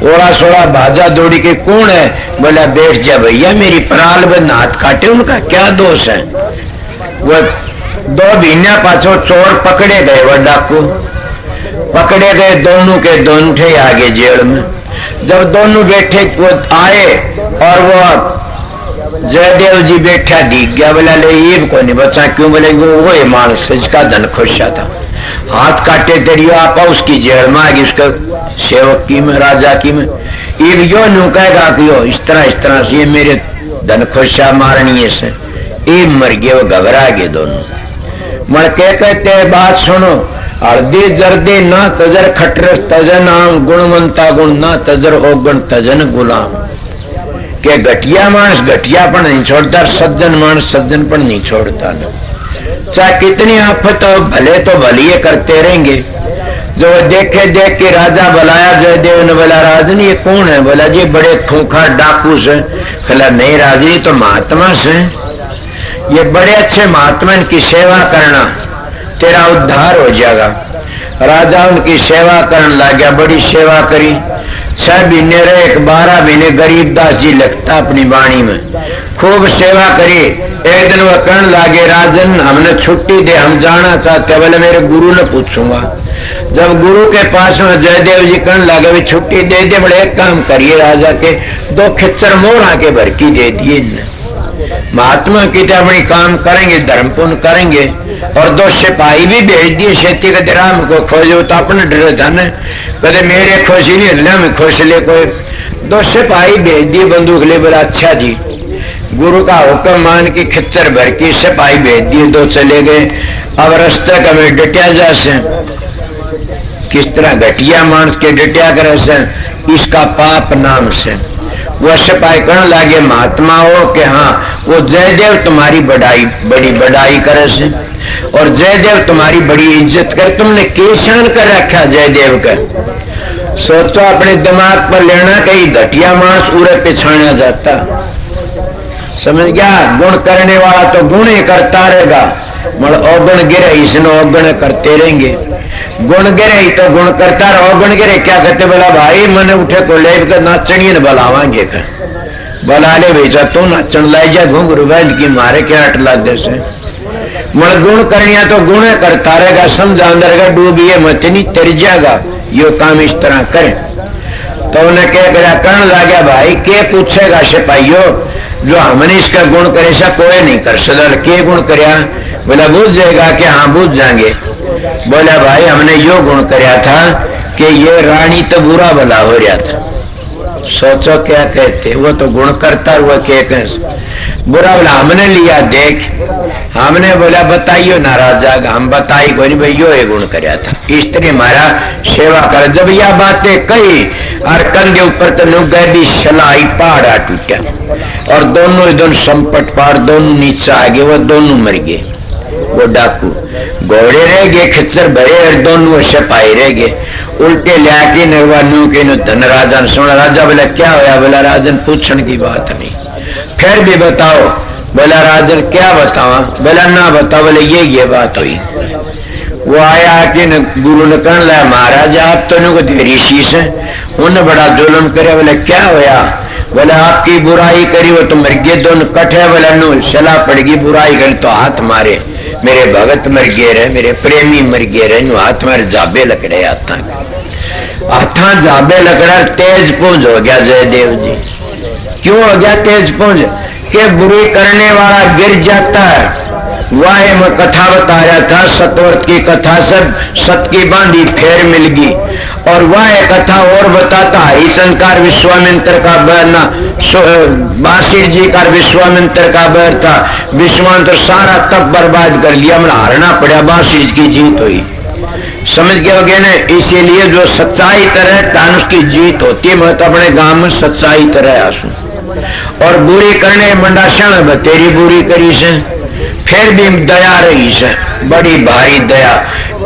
ओड़ा सोड़ा भाजा दौड़ी के कौन है? बोला बैठ जा भैया, मेरी पराल बंद हाथ काटे, उनका क्या दोष है? वो 2 महीने पाछो चोर पकड़े गए, वो डाकू पकड़े गए, दोनों के दोनों थे आगे जेल में। जब दोनों बैठे वो आए और वो जयदेव जी बैठा दिख गया। बोला ले ये को नहीं बचा, क्यों? बोले वो मानस इसका धन खुशा था, हाथ काटे तेरी आपा उसकी जेल में आ गई, उसका सेवक की में, राजा की में। ये यो न्यू कहेगा कि यो इस तरह से ये मेरे धन खुशा मारनी से ये मर गए। वो घबरा गए दोनों। मर के कहते बात सुनो, हल्दी जर्दी ना तजर खटर तजन आम, गुणवंता गुण ना तजर हो गुण तजन गुलाम। के घटिया मानस घटिया पण नहीं छोड़ता, सज्जन मानस सज्जन पण नहीं छोड़ता। चाहे कितनी आफत हो, भले तो भलिए करते रहेंगे। जो देखे देख के राजा बुलाया, जयदेव ने बोला राजन ये कौन है? बोला जी बड़े खूंखार डाकू से। बोला नहीं राजन तो महात्मा से, ये बड़े अच्छे महात्मा, इनकी सेवा करना तेरा उद्धार हो जाएगा। राजा उनकी सेवा करने लग गया, बड़ी सेवा करी। 6 महीने रहे, 12 महीने गरीबदास जी लिखता अपनी वाणी में, खूब सेवा करी। एक दिन वह कहने लगे राजन हमने छुट्टी दे, हम जाना चाहते। बोले मेरे गुरु ने पूछूंगा। जब गुरु के पास में जयदेव जी कहने लगे भी छुट्टी दे दे, बड़े एक काम करिए राजा के 2 खच्चर मोर आके भर की दे दिए। महात्मा की तो अपनी काम करेंगे, धर्म पुण्य करेंगे। और 2 सिपाही भी भेज दिए खेती के राम को खोजो, तो अपने डरे धन कदे मेरे खुशी नहीं हिलना, मैं खुश ले कोई। 2 सिपाही भेज दिए बंदूक ले। बोला अच्छा जी, गुरु का हुक्म मान के खच्चर भर के सिपाही भेज दिए, 2 चले गए। अब रास्ते का में डटिया जा से, किस तरह घटिया मानस के डटिया करे से, इसका पाप नाम से। वो सिपाही कहने लगे महात्मा हो कि हाँ, वो जयदेव तुम्हारी बड़ाई बड़ी बड़ाई करे से, और जयदेव तुम्हारी बड़ी इज्जत कर। तुमने केशान कर रखा जयदेव का। सोचो अपने दिमाग पर लेना, कहीं घटिया मानस उरे पिछाड़ा जाता। समझ गया? गुण करने वाला तो गुण ही करता रहेगा, मगर अवगुण गिरे इसने अवगुण करते रहेंगे। गुण गिरे तो गुण करता रहो, अवगुण गिरे क्या कहते? बोला भाई मैंने उठे को ले नाचनी ने बुलावांगे कर, बुला ले भेजा तू नाचन लाई जा घुंघरू बैठ की मारे क्या अटला दे से। मगर गुण करनिया तो गुण करता रहेगा, समझा अंदर का डूबिए मत नहीं तर जाएगा, यो काम इस तरह करे। तो उन्हें क्या करा करण लगा, भाई के पूछेगा सिपाहियों, जो हमने इसका गुण करे सा कोई नहीं कर सकता, के गुण करया? बोला बुझ जाएगा कि हाँ बुझ जाएंगे। बोला भाई हमने यो गुण करया था कि ये रानी तो बुरा भला हो रहा था। सोचो क्या कहते, वो तो गुण करता हुआ के बुरा भला हमने लिया देख। हमने बोला बताइयो ना राजा, हम बताई कोई नहीं भाई यो ये गुण करया था, इस तरह हमारा सेवा कर। जब यह बातें कही और कंधे ऊपर तो लोग गए भी सलाई पहाड़ा टूटा, और दोनों संपट पार दोनों नीचे आ गए, वो दोनों मर गए। वो डाकू घोड़े रह गए, खच्चर भरे, और दोनों सिपाही रह गए। उल्टे लिया नरवानू के धन राजा ने सुना। राजा बोला क्या होया? बोला राजन पूछने की बात नहीं, फिर भी बताओ। बोला राजन क्या बतावा? बोला ना बताओ। बोले ये बात हुई। वो आया कि गुरु ने कहने लगा महाराज आप तो ऋषि से, उन्होंने बड़ा जुल्म करे। बोले क्या होया? बोला आपकी बुराई करी वो तो मर गए दोनों कट्ठे। बोला नो सलाह पड़गी, बुराई करी तो हाथ मारे, मेरे भगत मर गए रहे, मेरे प्रेमी मर गए रहे, नो हाथ मारे जाबे लकड़े हाथा जाबे लकड़ा। तेज पूंज हो गया जयदेव जी। क्यों हो गया तेज पूंज? के बुरी करने वाला गिर जाता है। वाहे में कथा बताया था, सतवर्त की कथा सब सत की बांधी फेर मिल गई। और वह कथा और बताता हरिशंकर विश्वामित्र का बहना, बासिर जी का विश्वामित्र का बैर था। विश्वामित्र सारा तप बर्बाद कर लिया, मतलब हारना पड़ा, बासिर की जीत हुई। समझ गए होगे ना? इसीलिए जो सच्चाई तरह तान उसकी जीत होती है। मैं तो अपने गांव में सच्चाई तरह आसू, और बुरी करने मंडाशन तेरी बुरी करी से, फिर भी दया रही से, बड़ी भारी दया।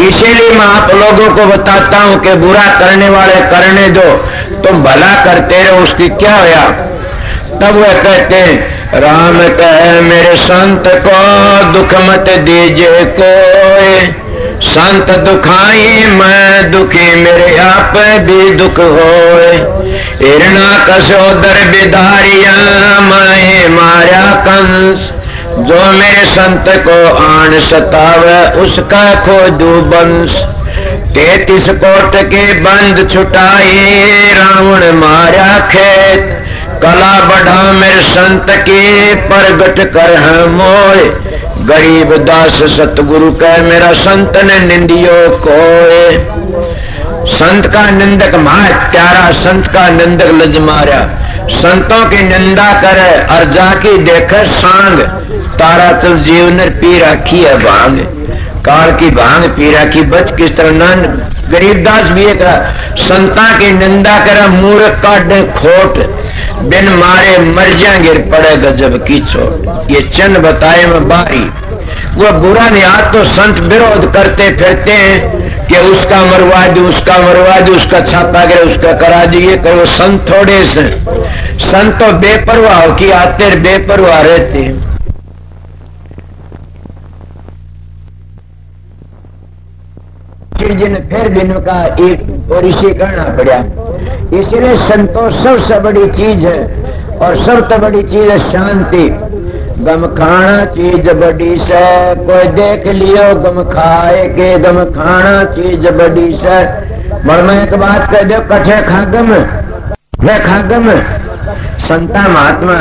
इसीलिए मैं आप लोगों को बताता हूं कि बुरा करने वाले करने दो, तुम भला करते रहो। उसकी क्या होया? तब वह कहते हैं राम कहे मेरे संत को दुख मत दीजिए कोई, संत दुखाई मैं दुखी मेरे आप भी दुख होए। हिरणा कसोदर बिधारिया मैं मारा कंस, जो मेरे संत को आन सतावे उसका खोदू बंश। 33 कोट के बंद छुटाई रावण मारा खेत, कला बढ़ा मेरे संत के प्रगट कर है मोय। गरीब दास सतगुरु कह मेरा संत ने निंदियो कोय। संत का निंदक महात्यारा, संत का निंदक लज मारा। संतों की निंदा करे और जाके देखे सांग, तारा तो जीवन पी रखी है भांग, काल की भांग पी रखी। बच किस तरह नन गरीबदास भी एक संता की निंदा करे, मूर्ख काटे खोट, बिन मारे मर जाएंगे पड़े गजब की चोट। ये चंद बताए में बारी। वो बुरा निहात तो संत विरोध करते फिरते हैं कि उसका मरवा दो, उसका मरवा दो, उसका छापा गिरे, उसका करा दिए। कहो संत थोड़े से, संत तो बेपरवाह की आते बेपरवाह रहते हैं। जिन फिर भी इनका एक और इसे करना पड़ा। इसलिए संतोष सबसे बड़ी चीज है, और सबसे बड़ी चीज है शांति। गम खाना चीज बड़ी से, कोई देख लियो गम खाए के, गम खाना चीज बड़ी से। मर में एक बात कह दो, कठे खागम वे खागम संता महात्मा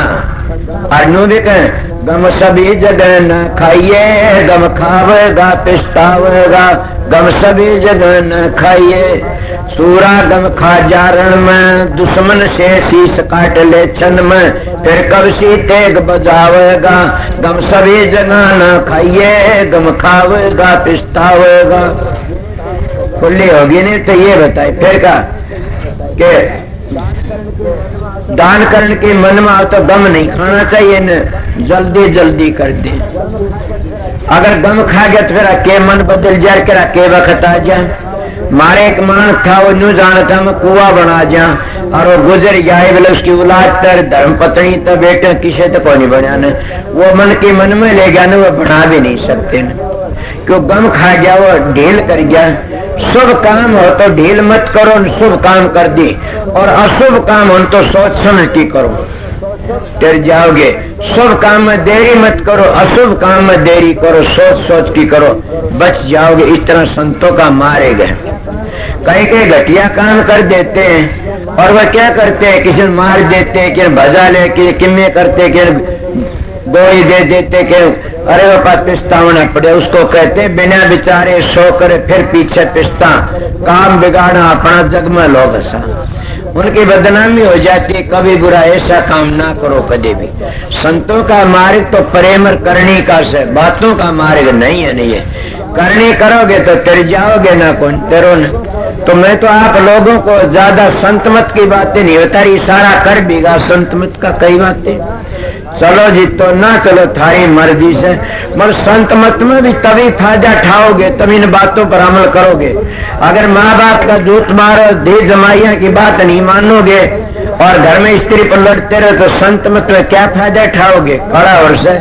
अनु भी कहें गम सभी जगह न खाइए, गम खावेगा पिछतावेगा, गम सभी जगह न खाइए। सूरा गम खा जारण में, दुश्मन से शीश काट ले छन में, फिर कब सी तेग बजावेगा। गम सभी जगह न खाइए, गम खावेगा पिछतावेगा। खुली होगी नहीं तो ये बताए फिर का के दान करने के मन में आओ तो गम नहीं खाना चाहिए न, जल्दी जल्दी कर दे। अगर गम खा गया तो फिर के मन बदल जाए, करा के वक्त आ जाए। मारे एक मान था वो न्यू जाना था मैं कुआ बना जा, और वो गुजर गया बोले उसकी औलाद तर धर्म पत्नी तो बेटे किसे तो कौन नहीं बना न, वो मन के मन में ले गया न, वो बना भी नहीं सकते न, क्यों गम खा गया, वो ढील कर गया। शुभ काम हो तो ढील मत करो, शुभ काम कर दी, और अशुभ काम हो तो सोच समझ के करो, डर जाओगे। शुभ काम में देरी मत करो, अशुभ काम में देरी करो, सोच सोच की करो, बच जाओगे। इस तरह संतों का मारे गए। कई कई घटिया काम कर देते हैं, और वह क्या करते हैं, किसी मार देते हैं, कि भजा लेके किन्ने करते, कि गोली दे देते, कि अरे वो पास पिस्ता होना पड़े, उसको कहते बिना बिचारे सो करे फिर पीछे पिस्ता, काम बिगाड़ा अपना जग में लोग हंसा। उनकी बदनामी हो जाती है। कभी बुरा ऐसा काम ना करो कभी भी। संतों का मार्ग तो प्रेम करनी का से, बातों का मार्ग नहीं है। नहीं है करनी करोगे तो तर जाओगे ना, कौन तेरो न। तो मैं तो आप लोगों को ज्यादा संत मत की बातें नहीं बता रही, इशारा कर बीगा संत मत का कई बातें। चलो जी तो ना चलो थारी मर्जी से, मगर संत मत में भी तभी फायदा उठाओगे, तभी इन बातों पर अमल करोगे। अगर माँ बाप का दूत मारो, दे जमाइया की बात नहीं मानोगे, और घर में स्त्री पर लड़ते रहे, तो संत मत में क्या फायदा उठाओगे। कड़ा और से,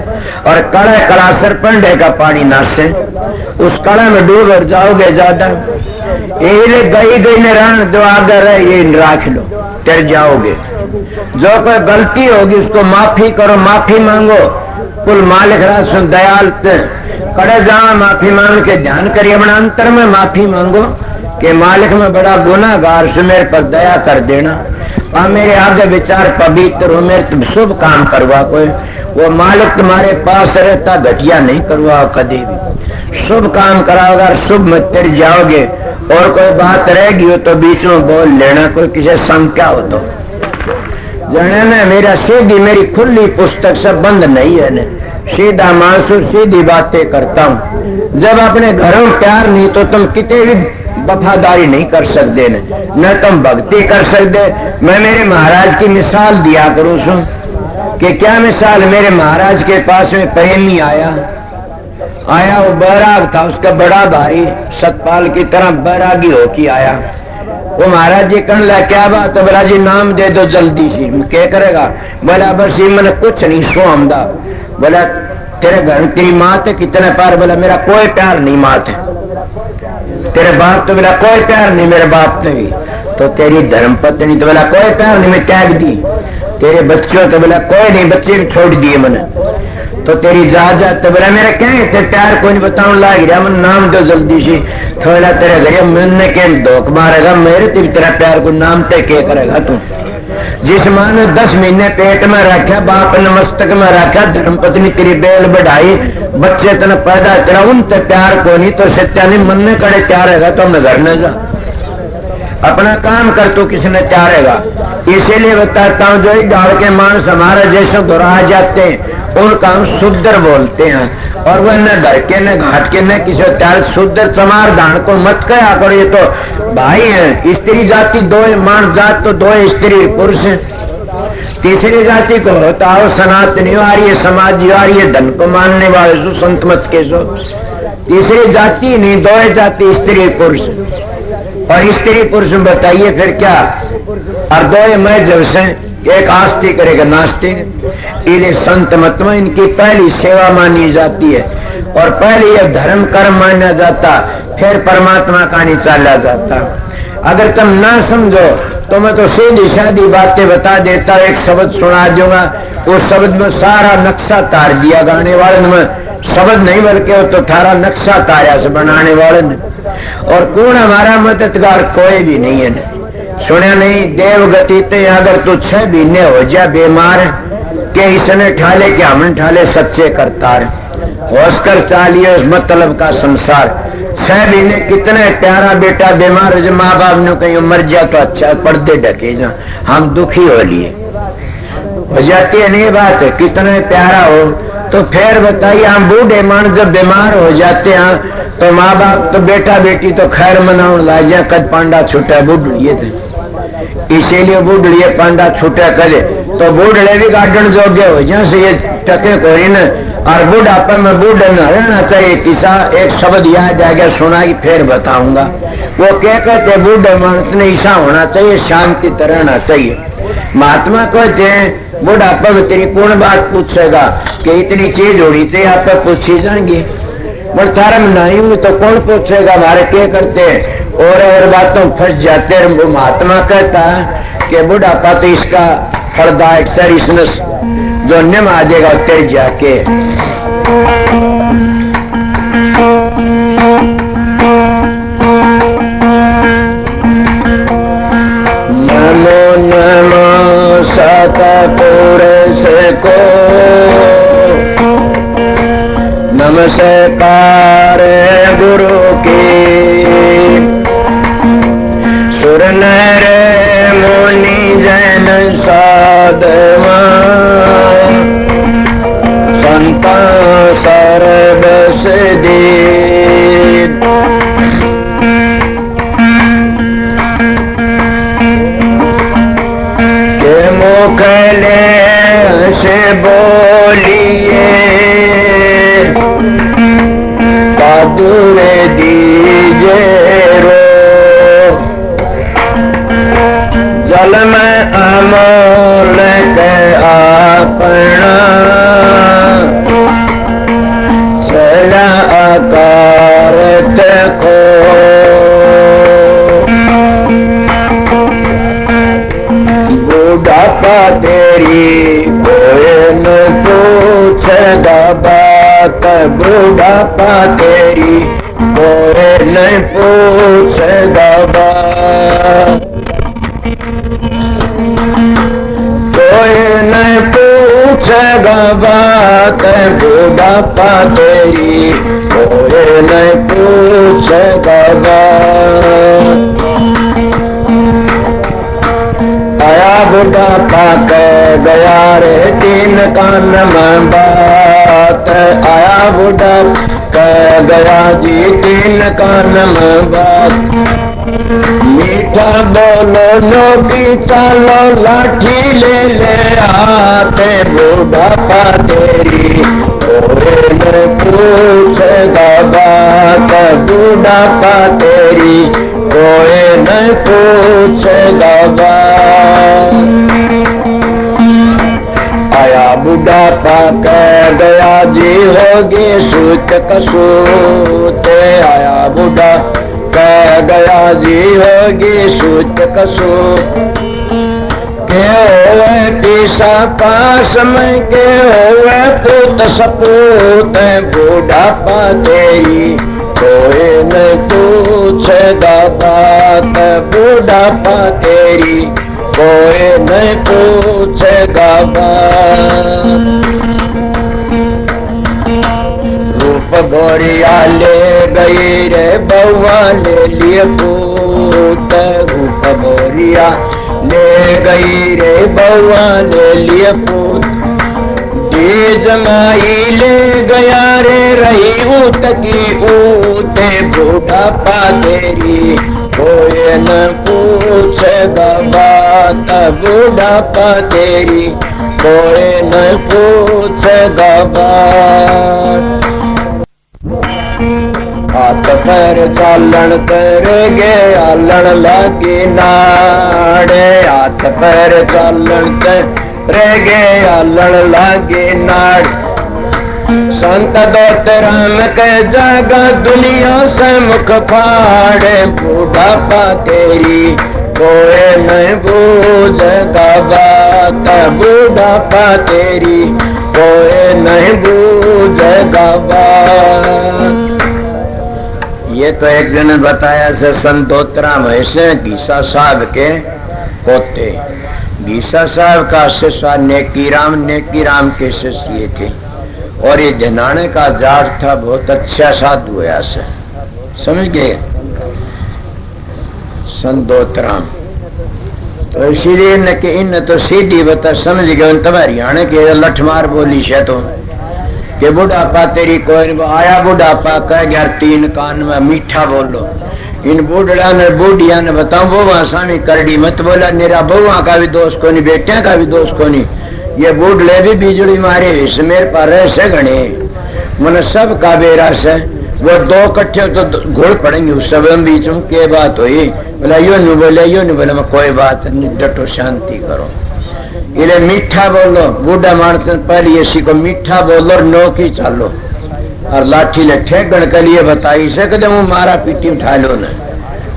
और कड़ा कड़ासर पंडे का पानी नासे, उस कड़ा में डूब और जाओगे ज्यादा। ये गई गई ने रान जो आगे रहे ये राख लो, तर जाओगे। जो कोई गलती होगी उसको माफी करो, माफी मांगो। कुल मालिक राज दयाल कड़े जाओ, माफी मांग के ध्यान करिए अपना अंतर में, माफी मांगो कि मालिक में बड़ा गुनाहगार से मेरे पर दया कर देना, और मेरे आगे विचार पवित्र हो, मेरे तुम शुभ काम करवा। कोई वो मालिक तुम्हारे पास रहता घटिया नहीं करवा कभी भी, शुभ काम कराओगे, शुभ मत तर जाओगे। और कोई बात रहेगी हो तो बीच में बोल लेना, कोई किसी शंका हो तो जाने ना। मेरा सीधी मेरी खुली पुस्तक से बंद नहीं है न, सीधा मानसू सीधी बातें करता हूँ। जब अपने घरों में प्यार नहीं तो तुम कितने भी वफादारी नहीं कर सकते न तुम भक्ति कर सकते। मैं मेरे महाराज की मिसाल दिया करूँ सु कि क्या मिसाल। मेरे महाराज के पास में प्रेमी आया, वो बैराग था, उसका बड़ा भारी सतपाल की तरह बैरागी होके आया। वो महाराज जी कहने लगा क्या बात है, बोला जी नाम दे दो जल्दी सी। क्या करेगा, बोला बस ये मैंने कुछ नहीं सो हमदा। बोला तेरे घर तेरी माँ थे कितने प्यार, बोला मेरा कोई प्यार नहीं माँ थे। तेरे बाप तो बोला कोई प्यार नहीं मेरे बाप ने भी। तो तेरी धर्म पत्नी तो बोला कोई प्यार नहीं मैं त्याग दी। तेरे बच्चों तो बोला कोई नहीं बच्चे भी छोड़ दिए मैंने। तो तेरी जा तो बोला मेरा क्या है तेरे प्यार को नहीं बताऊं लाग रहा, मन नाम दो जल्दी सी। थोड़ा तेरे घर मैंने के धोख मारेगा मेरे तेरा प्यार को नाम तय क्या करेगा तू। जिस माँ ने 10 महीने पेट में रखा, बाप ने मस्तक में रखा, धर्मपत्नी तेरी बेल बढ़ाई, बच्चे तेने पैदा तेरा उन ते प्यार को नहीं तो सत्या नहीं मन में कड़े त्यार रहेगा तो हमने घर न जा, अपना काम कर तो किसने त्यारेगा। इसीलिए बताता हूँ जो गाँव के मानस हमारे जैसे दोहरा जाते हैं उनका हम शुद्र बोलते हैं, और वह न घर के न घाट के न किसी त्यार शुद्र चमार दान को मत कहा करो। ये तो भाई है, स्त्री जाति दो मान जात तो दो स्त्री पुरुष, तीसरी जाति को होता हो सनातनी आर्य समाज आर्य धन को मानने वाले सो संत मत के सो। तीसरी जाति नहीं, दो जाति स्त्री पुरुष, और स्त्री पुरुष में बताइए फिर क्या। और दो मैं जब से एक आस्तिक करेगा नास्तिक। इन्हें संत मत में इनकी पहली सेवा मानी जाती है, और पहले यह धर्म कर्म माना जाता, फिर परमात्मा का नहीं चाला जाता। अगर तुम ना समझो तो मैं तो सीधी सादी बातें बता देता, एक शब्द सुना दूंगा, उस शब्द में सारा नक्शा तार दिया गाने वाले ने। शब्द नहीं बल्कि वो तो थारा नक्शा तारा से बनाने वाले ने। और कौन हमारा मददगार, कोई भी नहीं है। सुना नहीं देवगति ते अगर तू 6 महीने हो जा बीमार के इसने ठाले क्या हमने ठाले सच्चे करतार होशकर चालिए उस मतलब का संसार 6 महीने कितने प्यारा बेटा बीमार जो माँ बाप ने कहीं मर जा तो अच्छा पर्दे ढके जा हम दुखी हो लिए हो जाती है नहीं बात कितने प्यारा हो तो फिर बताइए हम बूढ़े मान जब बीमार हो जाते हैं तो माँ बाप तो बेटा बेटी तो खैर मनाओ लाजा कद पांडा छूटा बूढ़िए थे इसीलिए बूढ़िए पांडा छूटा करे तो बूढ़े भी गार्डन जोगे हो जहाँ से ये टके कोई न और बुढ़ापे में बूढ़ा न रहना चाहिए किसा एक शब्द याद आ गया सुना कि फिर बताऊंगा वो क्या कहते बूढ़े मानस ने ऐसा होना चाहिए शांति रहना चाहिए महात्मा कहते हैं बुढ़ापे में तेरी कौन बात पूछेगा कि इतनी चीज होनी चाहिए आप पूछी जाएंगी पर थारा में नहीं हुई तो कौन पूछेगा हमारे क्या करते हैं और बातों फंस जाते हैं महात्मा कहता है कि बुढ़ापा तो इसका फलदायक सर इसने जो निम आ जाएगा तेरे जाके नमो नमो सतपुरुष को नमस्कार गुरु की सुर नर मुनि जैन साधवा संता सर्वस दीन के मुखले से बोलिए दूर दीजे रो जल में अमोल के अपना चला आकार को बुढ़ापा तेरी कोई न पूछेगा बात बुढ़ापा तेरी कोई नहीं पूछेगा बात कोई नहीं पूछेगा बात बुढ़ापा तेरी कोई नहीं पूछेगा बात आया बुढ़ापा कह गया रे तीन कान में बात आया बुढ़ा कह गया जी तीन कान में बात मीठा बोलो नौकी चालो लाठी ले आते बुढ़ापा तेरी कोई न पूछेगा बात बुढ़ापा तेरी कोई न पूछेगा बात आया बुढ़ापा कह गया जी होगी सूत कसूत आया बुढ़ा कह गया जी होगी सूत कसूत के होवे पीसा पास में के होवे पुत सपूत बुढ़ापा तेरी कोई न पूछेगा बात बुढ़ापा तेरी कोई नहीं पूछेगा बात रूप गोरिया ले गई रे बउआ ले लिए पूत रूप गोरिया ले गई रे बउआ ले लिए पूत जमाई ले गया रे रही ऊत की ऊते बुढ़ापा तेरी कोई न पूछेगा बात बुढ़ापा तेरी कोई न पूछेगा बात हाथ पैर चालन कर गे आलन लगी नाड़े हाथ पैर चालन कर गे आलन लगी नाड़ संत दोत राम के जगा दुनिया से मुख फाड़े बुढ़ापा तेरी कोई नहीं बूझेगा बात बुढ़ापा तेरी कोई नहीं बूझेगा बात ये तो एक जन ने बताया से संतोत्रा में से घीसा साहब के पोते, घीसा साहब का शिष्य नेकी राम के शिष्य ये थे और ये जनाने का जाट था, बहुत अच्छा साधु है से, समझ गए संतोत्राम। तो इसीलिए न कि इन तो सीधी बता समझ गए तुम्हारे हरियाणा के लठमार बोली से तो कि बुढ़ापा तेरी कोई आया बुढ़ापा कह गया 3 कान में मीठा बोलो। इन बूढ़ा ने बूढ़िया ने बताऊं वो आसानी करड़ी मत बोला, मेरा बहुआ का भी दोष को नहीं, बेटिया का भी दोष को नहीं, ये बूढ़े भी बिजली मारे इस मेरे पर से गणे मन सब का बेरा से वो 2 कट्ठे तो घोड़ पड़ेंगे उस सब बीच में के बात हुई, बोला यो नहीं बोले यो नहीं बोले, मैं कोई बात नहीं डटो शांति करो। इले मीठा बोलो, बूढ़ा मानस पहले इसी को मीठा बोलो और नौकी चालो और लाठी ले ठेगण के लिए बताई से कदम मारा पीटी उठा लो न,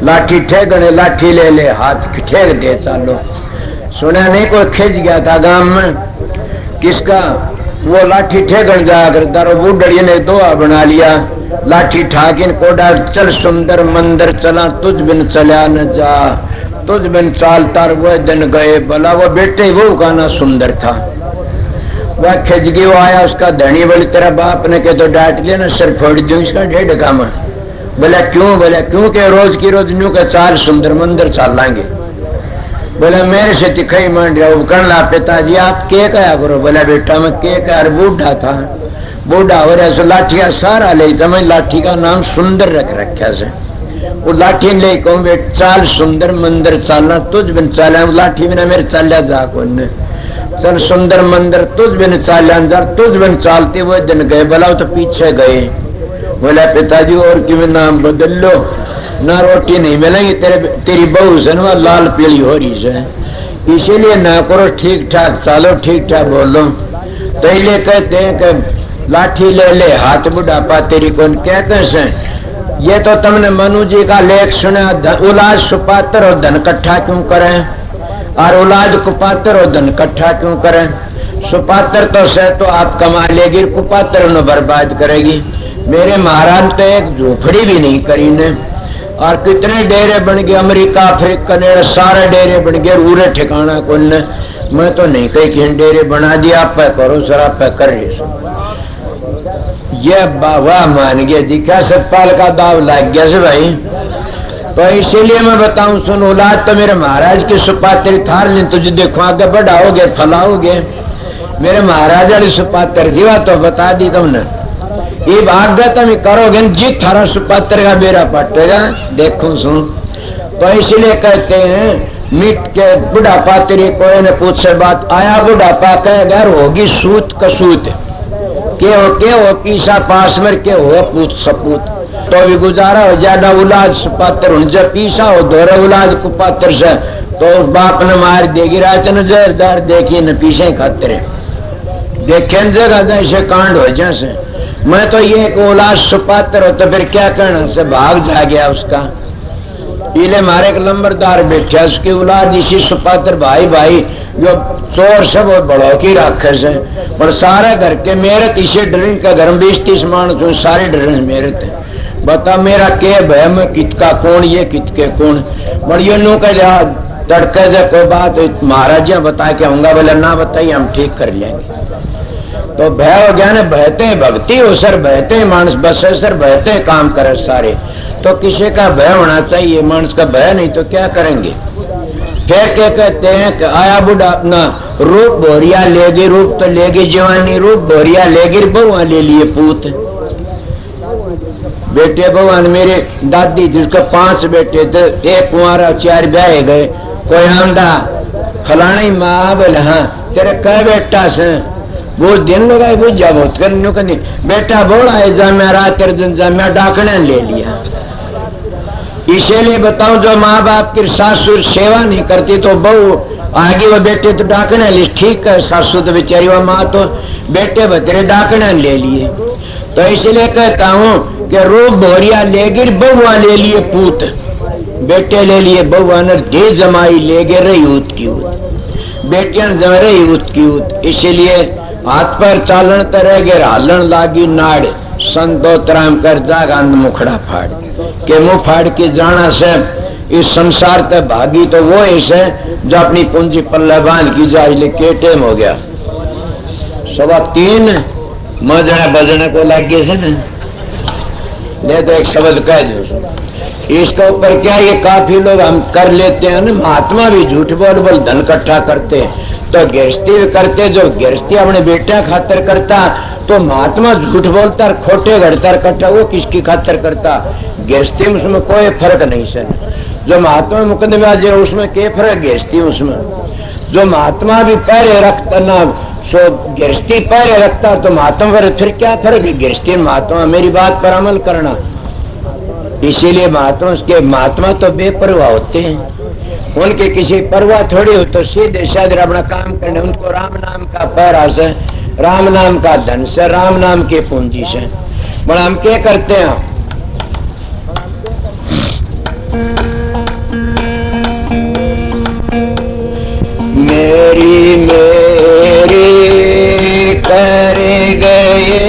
लाठी ठेगण लाठी ले ले हाथ ठेग दे चालो। सुना नहीं कोई खिंच गया था गांव में किसका, वो लाठी ठेगण जाकर दारो बूढ़ी ने दोहा बना लिया, लाठी ठाकिन कोडा चल सुंदर मंदिर चला तुझ बिन चला न जा, तुझ बिन चालता वो दिन गए भला। वो बेटे वो गाना सुंदर था, वह खिजगी वो आया उसका धनी, बोले तेरा बाप ने के तो डांट लिया ना सर फोड़ दूं इसका 1.5 काम। बोला क्यों, बोला क्यों के रोज की रोज न्यू का 4 सुंदर मंदिर चलाएंगे। बोला मेरे से तिखाई मान रहा हूँ कहना पिताजी आप के कहा करो। बोला बेटा मैं के कहा, बूढ़ा था बूढ़ा हो रहा सो लाठिया सारा ले मैं लाठी का नाम सुंदर रख रखा से, वो लाठी ले कहूँ बेट चाल सुंदर मंदिर चलना तुझ बिन चला, लाठी बिना मेरे चलिया जा कौन चल सुंदर मंदिर तुझ बिन चाल तुझ बिन चालते वो दिन गए। बोला तो पीछे गए। बोला पिताजी और क्यों नाम बदल लो, ना रोटी नहीं मिलेगी तेरी बहू से ना लाल पीली हो रही है, इसीलिए ना करो ठीक ठाक चालो ठीक ठाक बोलो। तो इसलिए कहते हैं कि लाठी ले ले हाथ बुढ़ापा तेरी कौन क्या कैसे। ये तो तुमने मनु जी का लेख सुना, औलाद सुपात्र और धन इकट्ठा क्यों करें, और औलाद कुपात्र और धन इकट्ठा क्यों करें। सुपात्र तो से तो आप कमा लेगी, कुपात्र न बर्बाद करेगी। मेरे महाराज तो एक झोपड़ी भी नहीं करी ने, और कितने डेरे बन गए अमेरिका अफ्रीका ने सारे डेरे बन गए, पूरे ठिकाना कौन ने। मैं तो नहीं कही कि डेरे बना दिया आप पे करो सर आप पे कर रही ये बाबा मान गया दिखा सतपाल का दाव लग गया से भाई। तो इसीलिए मैं बताऊं सुन औलाद तो मेरे महाराज की सुपात्री थार नहीं, तुझे देखो आगे बढ़ाओगे फलाओगे। मेरे महाराज वाली सुपात्र जीवा तो बता दी तुमने, ये भाग्य तुम करोगे जी थारा सुपात्र का बेरा पटेगा देखो सुन। तो इसलिए कहते हैं मिट के बुढ़ापा तेरी कोई ने पूछे बात आया बुढ़ापा कह घर होगी सूत कसूत के हो पीसा पास में के हो पूत सपूत। तो भी गुजारा हो ज्यादा औलाद सुपात्र जब पीसा हो दोरे औलाद कुपात्र से तो बाप ने मार देगी रात न जहरदार देखिए न पीछे खाते देखे जगह जैसे कांड हो जैसे। मैं तो ये औलाद सुपात्र हो तो फिर क्या करना से भाग जा गया उसका। इले मारे एक लंबरदार बैठा उसकी औलाद इसी सुपात्र भाई भाई जो चोर सब बड़ों की राक्षस है पर सारे घर के मेरे इसे डरिंग का घर 20-30 मान सारे डरें मेरे थे। बता मेरा के भय में कितका कौन ये कितके कौन बड़ियों नु का जा तड़के से कोई बात महाराज बता के आऊंगा बोले ना बताइए हम ठीक कर लेंगे। तो भय हो गया ना बहते भक्ति हो सर बहते मानस बसे सर बहते काम करे सारे। तो किसी का भय होना चाहिए मानस का भय नहीं तो क्या करेंगे। फिर क्या कहते हैं कि आया बुढ़ा अपना रूप बोरिया लेगी रूप तो लेगी जवानी रूप बोरिया लेगी बहुआ ले लिए पूत बेटे भगवान। मेरे दादी जिसके 5 बेटे थे एक कुंवारा 4 ब्याह गए। कोई आंदा फलानी माँ बोले हाँ तेरे कई बेटा से वो दिन लगाए वो जब करनी बेटा बोला है जामिया रात कर दिन जामिया डाकने ले लिया। इसीलिए बताओ जो माँ बाप की सासुर सेवा नहीं करती तो बहू आगे वो बेटे तो डाकने ले ठीक है सासू तो बेचारी वो माँ तो बेटे बतरे डाकने ले लिए। तो इसलिए कहता हूँ कि रूप भोरिया लेगी बहुआ ले लिए पूत बेटे ले लिए बहुआ ने घे जमाई ले गए रही ऊत की ऊत बेटियां जम रही ऊत की ऊत। इसीलिए हाथ पर चालन तरह गे हालन लागी नाड़ संतोतराम कर जागांद मुखड़ा फाड़। कि मुंह फाड़ के जाना से इस संसार तक भागी तो वो ऐसे जो अपनी पूंजी पल्ले बांध की जा के टेम हो गया 3:15 मजने बजने को लग गए से न ले तो एक शब्द कह दो इसके ऊपर क्या ये काफी लोग हम कर लेते हैं ना। महात्मा भी झूठ बोल बोल धन इकट्ठा करते तो गृहस्थी भी करते, जो गृहस्थी अपने बेटा खातर करता तो महात्मा झूठ बोलता और खोटे घड़ता इकट्ठा वो किसकी खातर करता। गृहस्थी में उसमें कोई फर्क नहीं से। जो महात्मा मुकदमे आज उसमें क्या फर्क गृहस्थी उसमें। जो महात्मा भी पैरे रखता ना सो गृहस्थी पैरे रखता तो महात्मा फिर क्या फर्क है गृहस्थी महात्मा। मेरी बात पर अमल करना। इसीलिए महात्मा तो बेपरवाह होते हैं, उनके किसी परवाह थोड़ी हो तो सीधे साधे अपना काम करने। उनको राम नाम का पैरा से, राम नाम का धन से, राम नाम के पूंजी से। बड़ा हम क्या करते हैं मेरी मेरी कर गए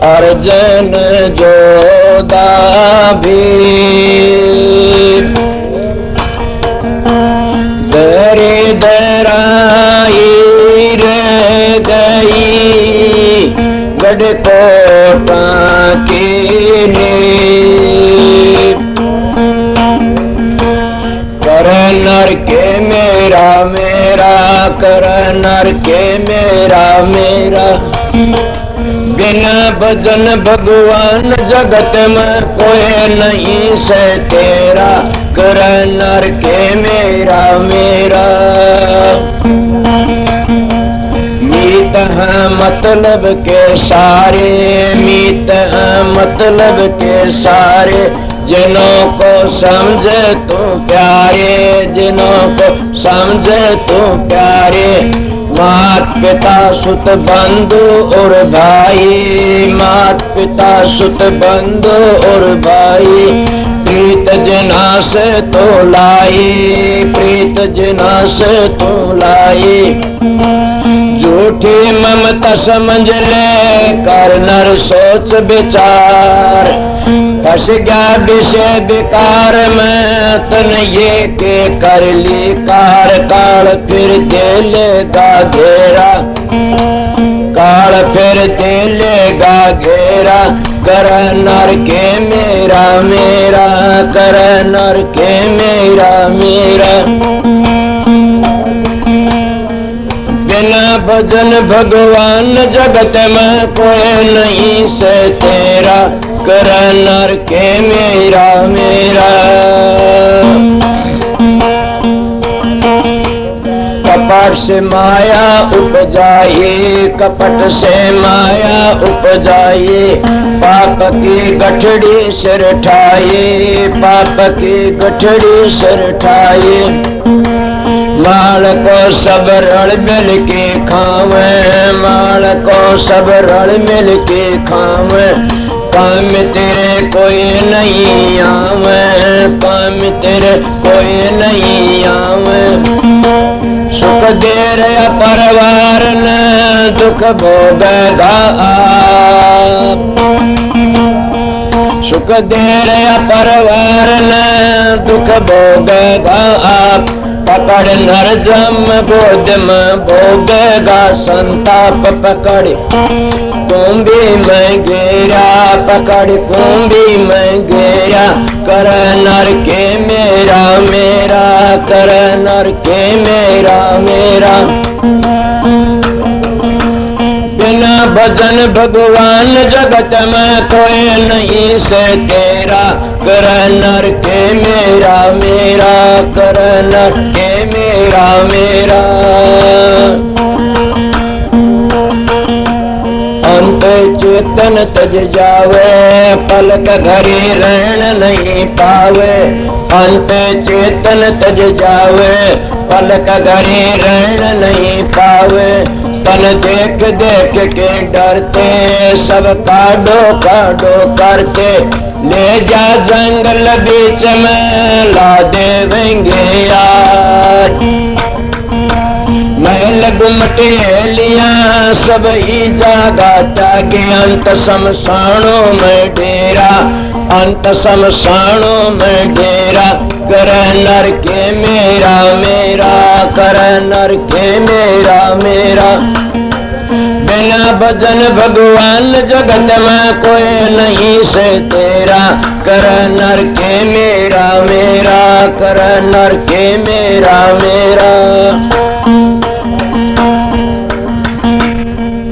अर्जन जोदा भी दरी दराई रह गई गढ़कोटा की कर नर के मेरा मेरा कर नर के मेरा मेरा। बिना भजन भगवान जगत में कोई नहीं से तेरा कर नर के मेरा मेरा। मीत है मतलब के सारे मीत है मतलब के सारे जिन्हों को समझे तू प्यारे जिन्हों को समझे तू प्यारे। मात पिता सुत बंधु और भाई मात पिता सुत बंधु और भाई। प्रीत जना से तो लाई प्रीत जना से तो लाई। झूठी ममता समझ ले कर नर सोच विचार। फंस गया विषय विकार में तन ये के कर ली कार। काल फिर दे लेगा घेरा काल फिर दे लेगा घेरा। कर नर के मेरा मेरा कर नर के मेरा मेरा। बिना भजन भगवान जगत में कोई नहीं से तेरा कर नर के मेरा मेरा। कपट से माया उपजाए कपट से माया उपजाए। पाप की गठड़ी सिर ठाए पाप की गठड़ी सिर ठाए। माल को सब रल मिल के खावे माल को सब रल मिल के खावे। काम तेरे कोई नहीं आवे काम तेरे कोई नहीं आवे। सुख दे रहा परिवार न दुख भोगेगा आप। सुख दे रहा परिवार न दुख भोगेगा आप। पकड़ नरजम बोध में भोगेगा संताप पकड़ कुंभी में गिरा पकड़ कुंभी में गिरा। कर नर के मेरा मेरा कर नर के मेरा मेरा। बिना भजन भगवान जगत में कोई नहीं से तेरा कर नर के मेरा मेरा कर नर के मेरा मेरा। अंत चेतन तज जावे पलक घड़ी रहन नहीं पावे। अंत चेतन तज जावे पलक घड़ी रहन नहीं पावे। तन देख देख के डरते सब काडो काडो करते। ले जा जंगल बीच में ला देवेंगे यार। महल गुमटे लिया सब ही जागा त्यागे अंत शमशानों में डेरा, अंत शमशानों में डेरा। कर नर के मेरा मेरा, कर नर के मेरा मेरा। बिना भजन भगवान जगत में कोई नहीं से तेरा। कर नर के मेरा मेरा, कर नर के मेरा मेरा।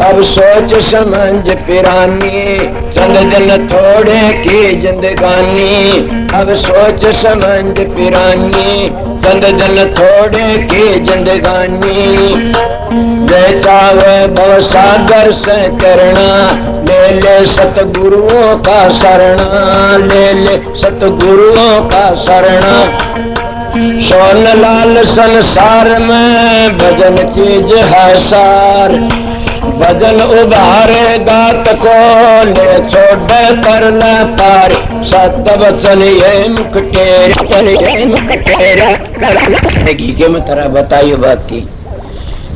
अब सोच समझ पिरानी चंद दिन थोड़े की जिंदगानी। अब सोच समझ पिरानी चंद दिन थोड़े की जिंदगानी। जय चावे भव सागर से करना, ले ले सतगुरुओं का शरणा, ले ले सतगुरुओं का शरणा। सोन लाल संसार में भजन चीज है सार। भजन उभारेगा को ले छोड़ कर न पार। सत वचन ये मुकटेरा के मैं तरह बताइए बाकी।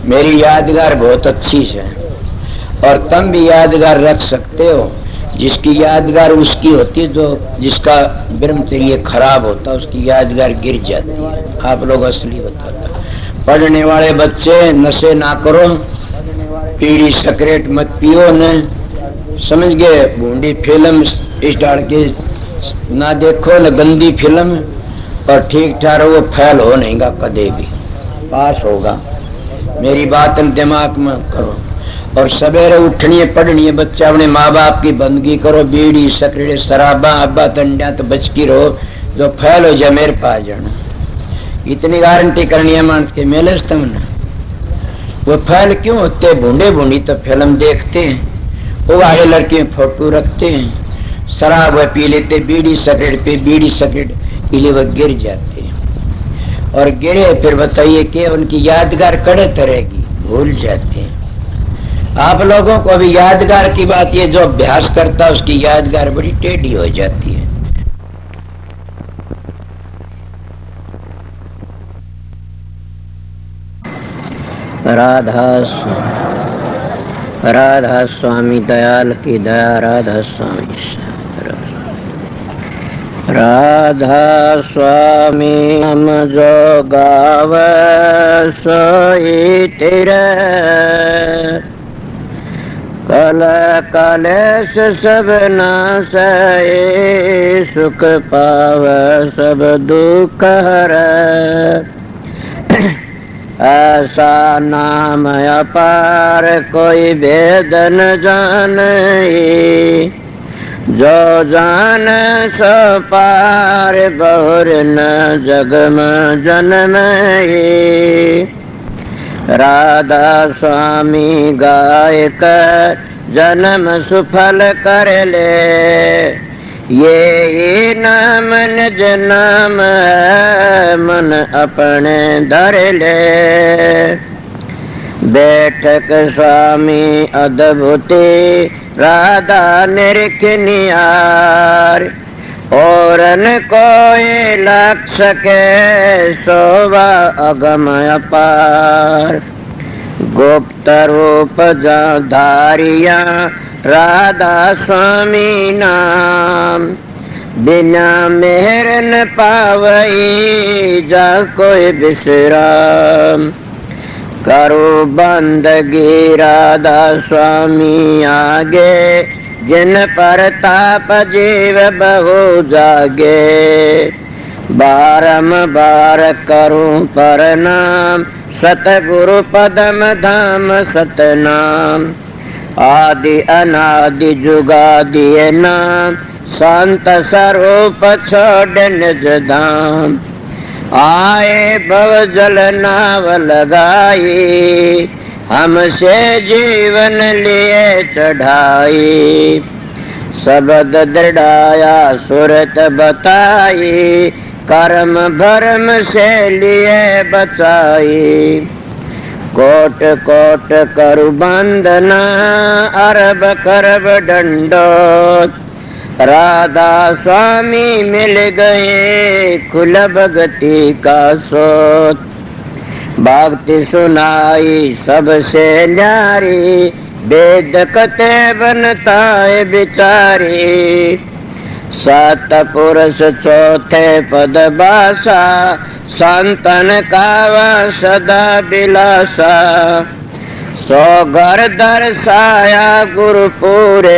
मेरी यादगार बहुत अच्छी है और तुम भी यादगार रख सकते हो। जिसकी यादगार उसकी होती है, जो जिसका ब्रह्मचर्य खराब होता उसकी यादगार गिर जाती है। आप लोग असली बताता। पढ़ने वाले बच्चे नशे ना करो, पीड़ी सिगरेट मत पियो न, समझ गए। भूंडी फिल्म इस डाल के ना देखो न, गंदी फिल्म। और ठीक ठाक वो फैल हो नहीं गा, कदे भी पास होगा। मेरी बात दिमाग में करो। और सवेरे उठनी है, पढ़नी है, बच्चा अपने माँ बाप की बंदगी करो। बीड़ी सिगरेट शराबा अब्बा तंडिया तो बच की रहो। जो फैल हो जाए मेरे पास जाना, इतनी गारंटी करनी है मान के मेले तुमने। वो फैल क्यों होते? भूंडे भूंडी तो फिल्म देखते हैं, वो आगे लड़के फोटो रखते हैं, शराब पी लेते, बीड़ी सिगरेट पे बीड़ी सिगरेट पी ले वो गिर जाते हैं। और गिरे फिर बताइए कि उनकी यादगार कड़े रहेगी, भूल जाते हैं। आप लोगों को अभी यादगार की बात, ये जो अभ्यास करता है उसकी यादगार बड़ी टेढ़ी हो जाती है। राधा स्वामी दयाल की दया, राधा स्वामी। राधा स्वामी हम जो गाव सोई तेरे, कल कलेश सब नासए, सुख पाव सब दुख हरै। ऐसा नाम अपार कोई भेद न जाने, जो जान सो पार बहुर न जग में जन्मे। राधा स्वामी गाय कर जन्म सुफल कर ले, ये नाम निज नाम है मन अपने धर ले। बैठक स्वामी अद्भुति राधा निरख निहार, और न कोई लक्ष के शोभा अगम अपार। गुप्त रूप धारिया राधा स्वामी नाम, बिना मेहर न पावई जा कोई विश्राम। करो बंदगी राधा स्वामी आगे, जिन पर ताप जीव बहु जागे। बारंबार करूं प्रणाम, सतगुरु पदम धाम सतनाम। आदि अनादि जुगादि नाम, संत स्वरूप छोड़ निज धाम। आए भव जल नाव लगाई, हमसे जीवन लिए चढ़ाई। शब्द दृढ़ाया सुरत बताई, कर्म भरम से लिए बचाई। कोट कोट करु बंदना, अरब करब दंडोत। राधा स्वामी मिल गए खुल भगति का सोत। भक्ति सुनाई सबसे न्यारी, वेद कते बनता है बिचारी। सतपुरुष चौथे पद बासा, संतन कावा सदा बिलासा। सो घर दर्शाया गुरु पूरे,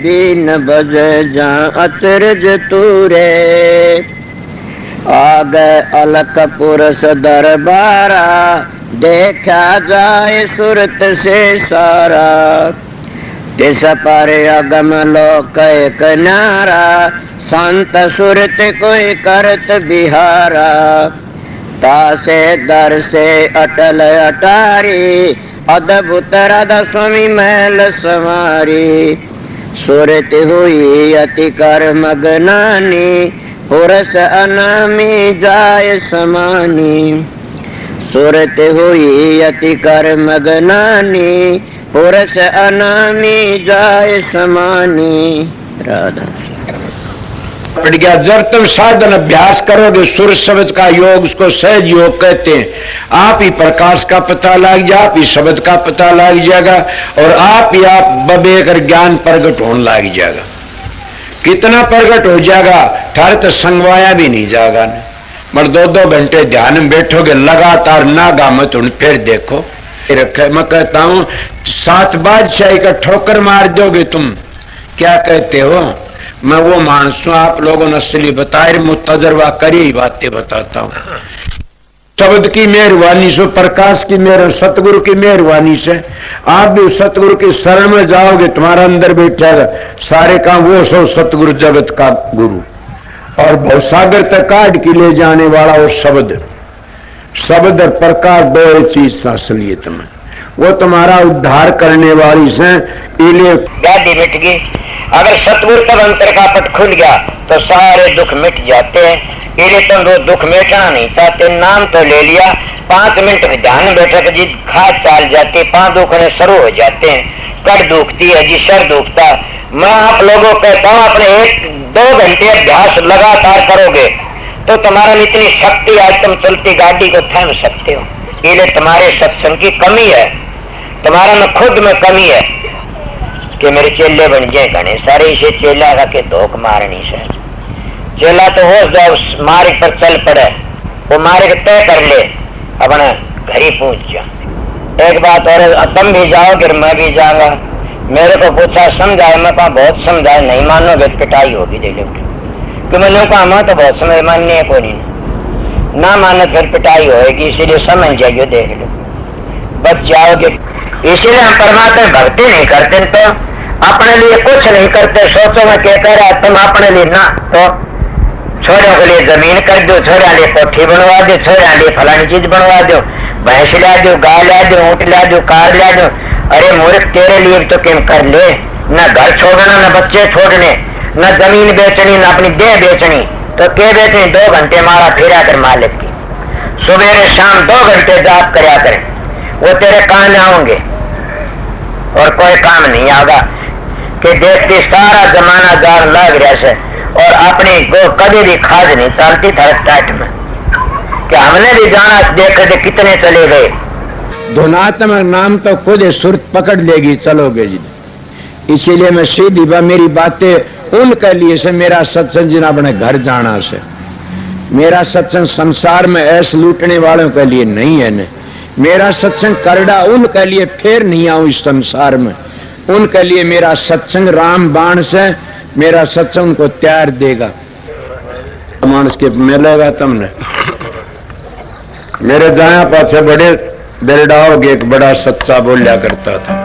दीन बज जा अचरज तूरे। आगे अलख पुरुष दरबारा, देखा जाए सुरत से सारा। तिस पर अगम लोक एक न्यारा, संत सुरत कोई करत बिहारा। तासे दर से अटल अटारी, अद्भुत राधा स्वामी महल संवारी। सुरत हुई अति कर मगनानी, पुरुष अनामी जाय समानी। सुरत हुई अति कर मगनानी, पुरुष अनामी जाय समानी। राधा पड़ गया। जब तुम साधन अभ्यास करोगे, सुर शब्द का योग, उसको सहज योग कहते हैं। आप ही प्रकाश का पता लग जाए, आप ही शब्द का पता लग जाएगा, और आप ही आप बबेकर ज्ञान प्रगट होने लग जाएगा। कितना प्रगट हो जाएगा, थारे तो संगवाया भी नहीं जाएगा। मगर 2-2 घंटे ध्यान में बैठोगे लगातार, नागा मत उन फिर देखो रखे। मैं कहता हूं 7 बादशाही का ठोकर मार दोगे तुम। क्या कहते हो? मैं वो मानस हूं, आप लोगों ने असली बताए, मुझ तजर्बा करी ही बातें बताता हूं। शब्द की मेहरबानी से, प्रकाश की मेहर, सतगुरु की मेहरबानी से आप भी सतगुरु की शरण में जाओगे, तुम्हारा अंदर बैठेगा सारे काम वो सो सतगुरु जगत का गुरु, और भवसागर तक काट के ले जाने वाला वो शब्द। शब्द और प्रकाश दो चीज असलियत में, वो तुम्हारा उद्धार करने वाली से। गाड़ी मिट गई। अगर सतगुरु तब अंतर का पट खुल गया तो सारे दुख मिट जाते हैं। इसलिए तुम वो दुख मिटाना नहीं चाहते, नाम तो ले लिया, 5 मिनट में ध्यान बैठक जी खाद चाल जाती, 5 दुखने शुरू हो जाते हैं। कड़ दुखती है जी, सर दुखता। मैं आप लोगों को कहता हूँ, अपने 1-2 घंटे अभ्यास लगातार करोगे तो तुम्हारा में इतनी शक्ति, आज तुम चलती गाड़ी को थाम सकते हो। इसलिए तुम्हारे सत्संग की कमी है, तुम्हारा में खुद में कमी है कि मेरे चेले बन जाए घने सारे। इसे चेला का के धोख मारनी से चेला तो हो जाओ, मार्ग पर चल पड़े, वो मार्ग तय कर ले, अपना घर ही पहुंच जा। एक बात और, तुम भी जाओगे मैं भी जाऊंगा। मेरे को पूछा समझाए, मैं कहा बहुत समझाए, नहीं मानोगे पिटाई होगी दे लो। कि मैंने कहा मैं तो बहुत समझ मानने को नहीं, ना मानो फिर पिटाई होगी, इसीलिए समझ जाइए, देख लो बच जाओगे। इसीलिए हम परमात्मा भक्ति नहीं करते तो अपने लिए कुछ नहीं करते। सोचो मैं क्या कह रहा है, तुम अपने लिए ना तो छोरों के लिए जमीन कर दो, छोरा लिए कोठी बनवा दो, छोरा लिए फलानी चीज बनवा दो, भैंस ला दो, गाय ला दो, ऊँट ला दो, कार ला दो। अरे मूर्ख, तेरे लिए तो क्यों कर ले। न घर छोड़ना, न बच्चे छोड़ने, न जमीन बेचनी, न अपनी देह बेचनी, तो क्या बेचनी? 2 घंटे मारा फिरा कर मालिक की, सुबह शाम 2 घंटे जाप करया करें, वो तेरे काम आएंगे और कोई काम नहीं आगा। कि देखती सारा जमाना जान लग रहा है और अपनी को कभी भी खाज नहीं चलती था टाइट में, कि हमने भी जाना देख कर कितने चले गए। धुनात्मक नाम तो खुद सुरत पकड़ लेगी, चलोगे जी। इसीलिए मैं सीधी मेरी बातें उनके लिए से, मेरा सत्संग जिना अपने घर जाना से, मेरा सत्संग संसार में ऐसे लूटने वालों के लिए नहीं है न। मेरा सत्संग करड़ा उनके लिए फिर नहीं आऊं इस संसार में, उनके लिए मेरा सत्संग राम बाण से, मेरा सत्संग उनको तैयार देगा। मानस के मिलेगा तुमने। मेरे दाया पाछे बड़े बेरडाओगे, एक बड़ा सच्चा बोलिया करता था।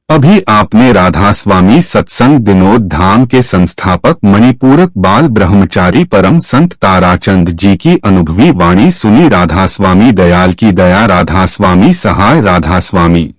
अभी आपने राधा स्वामी सत्संग विनोद धाम के संस्थापक मणिपूरक बाल ब्रह्मचारी परम संत ताराचंद जी की अनुभवी वाणी सुनी। राधा स्वामी दयाल की दया, राधा स्वामी सहाय, राधा स्वामी।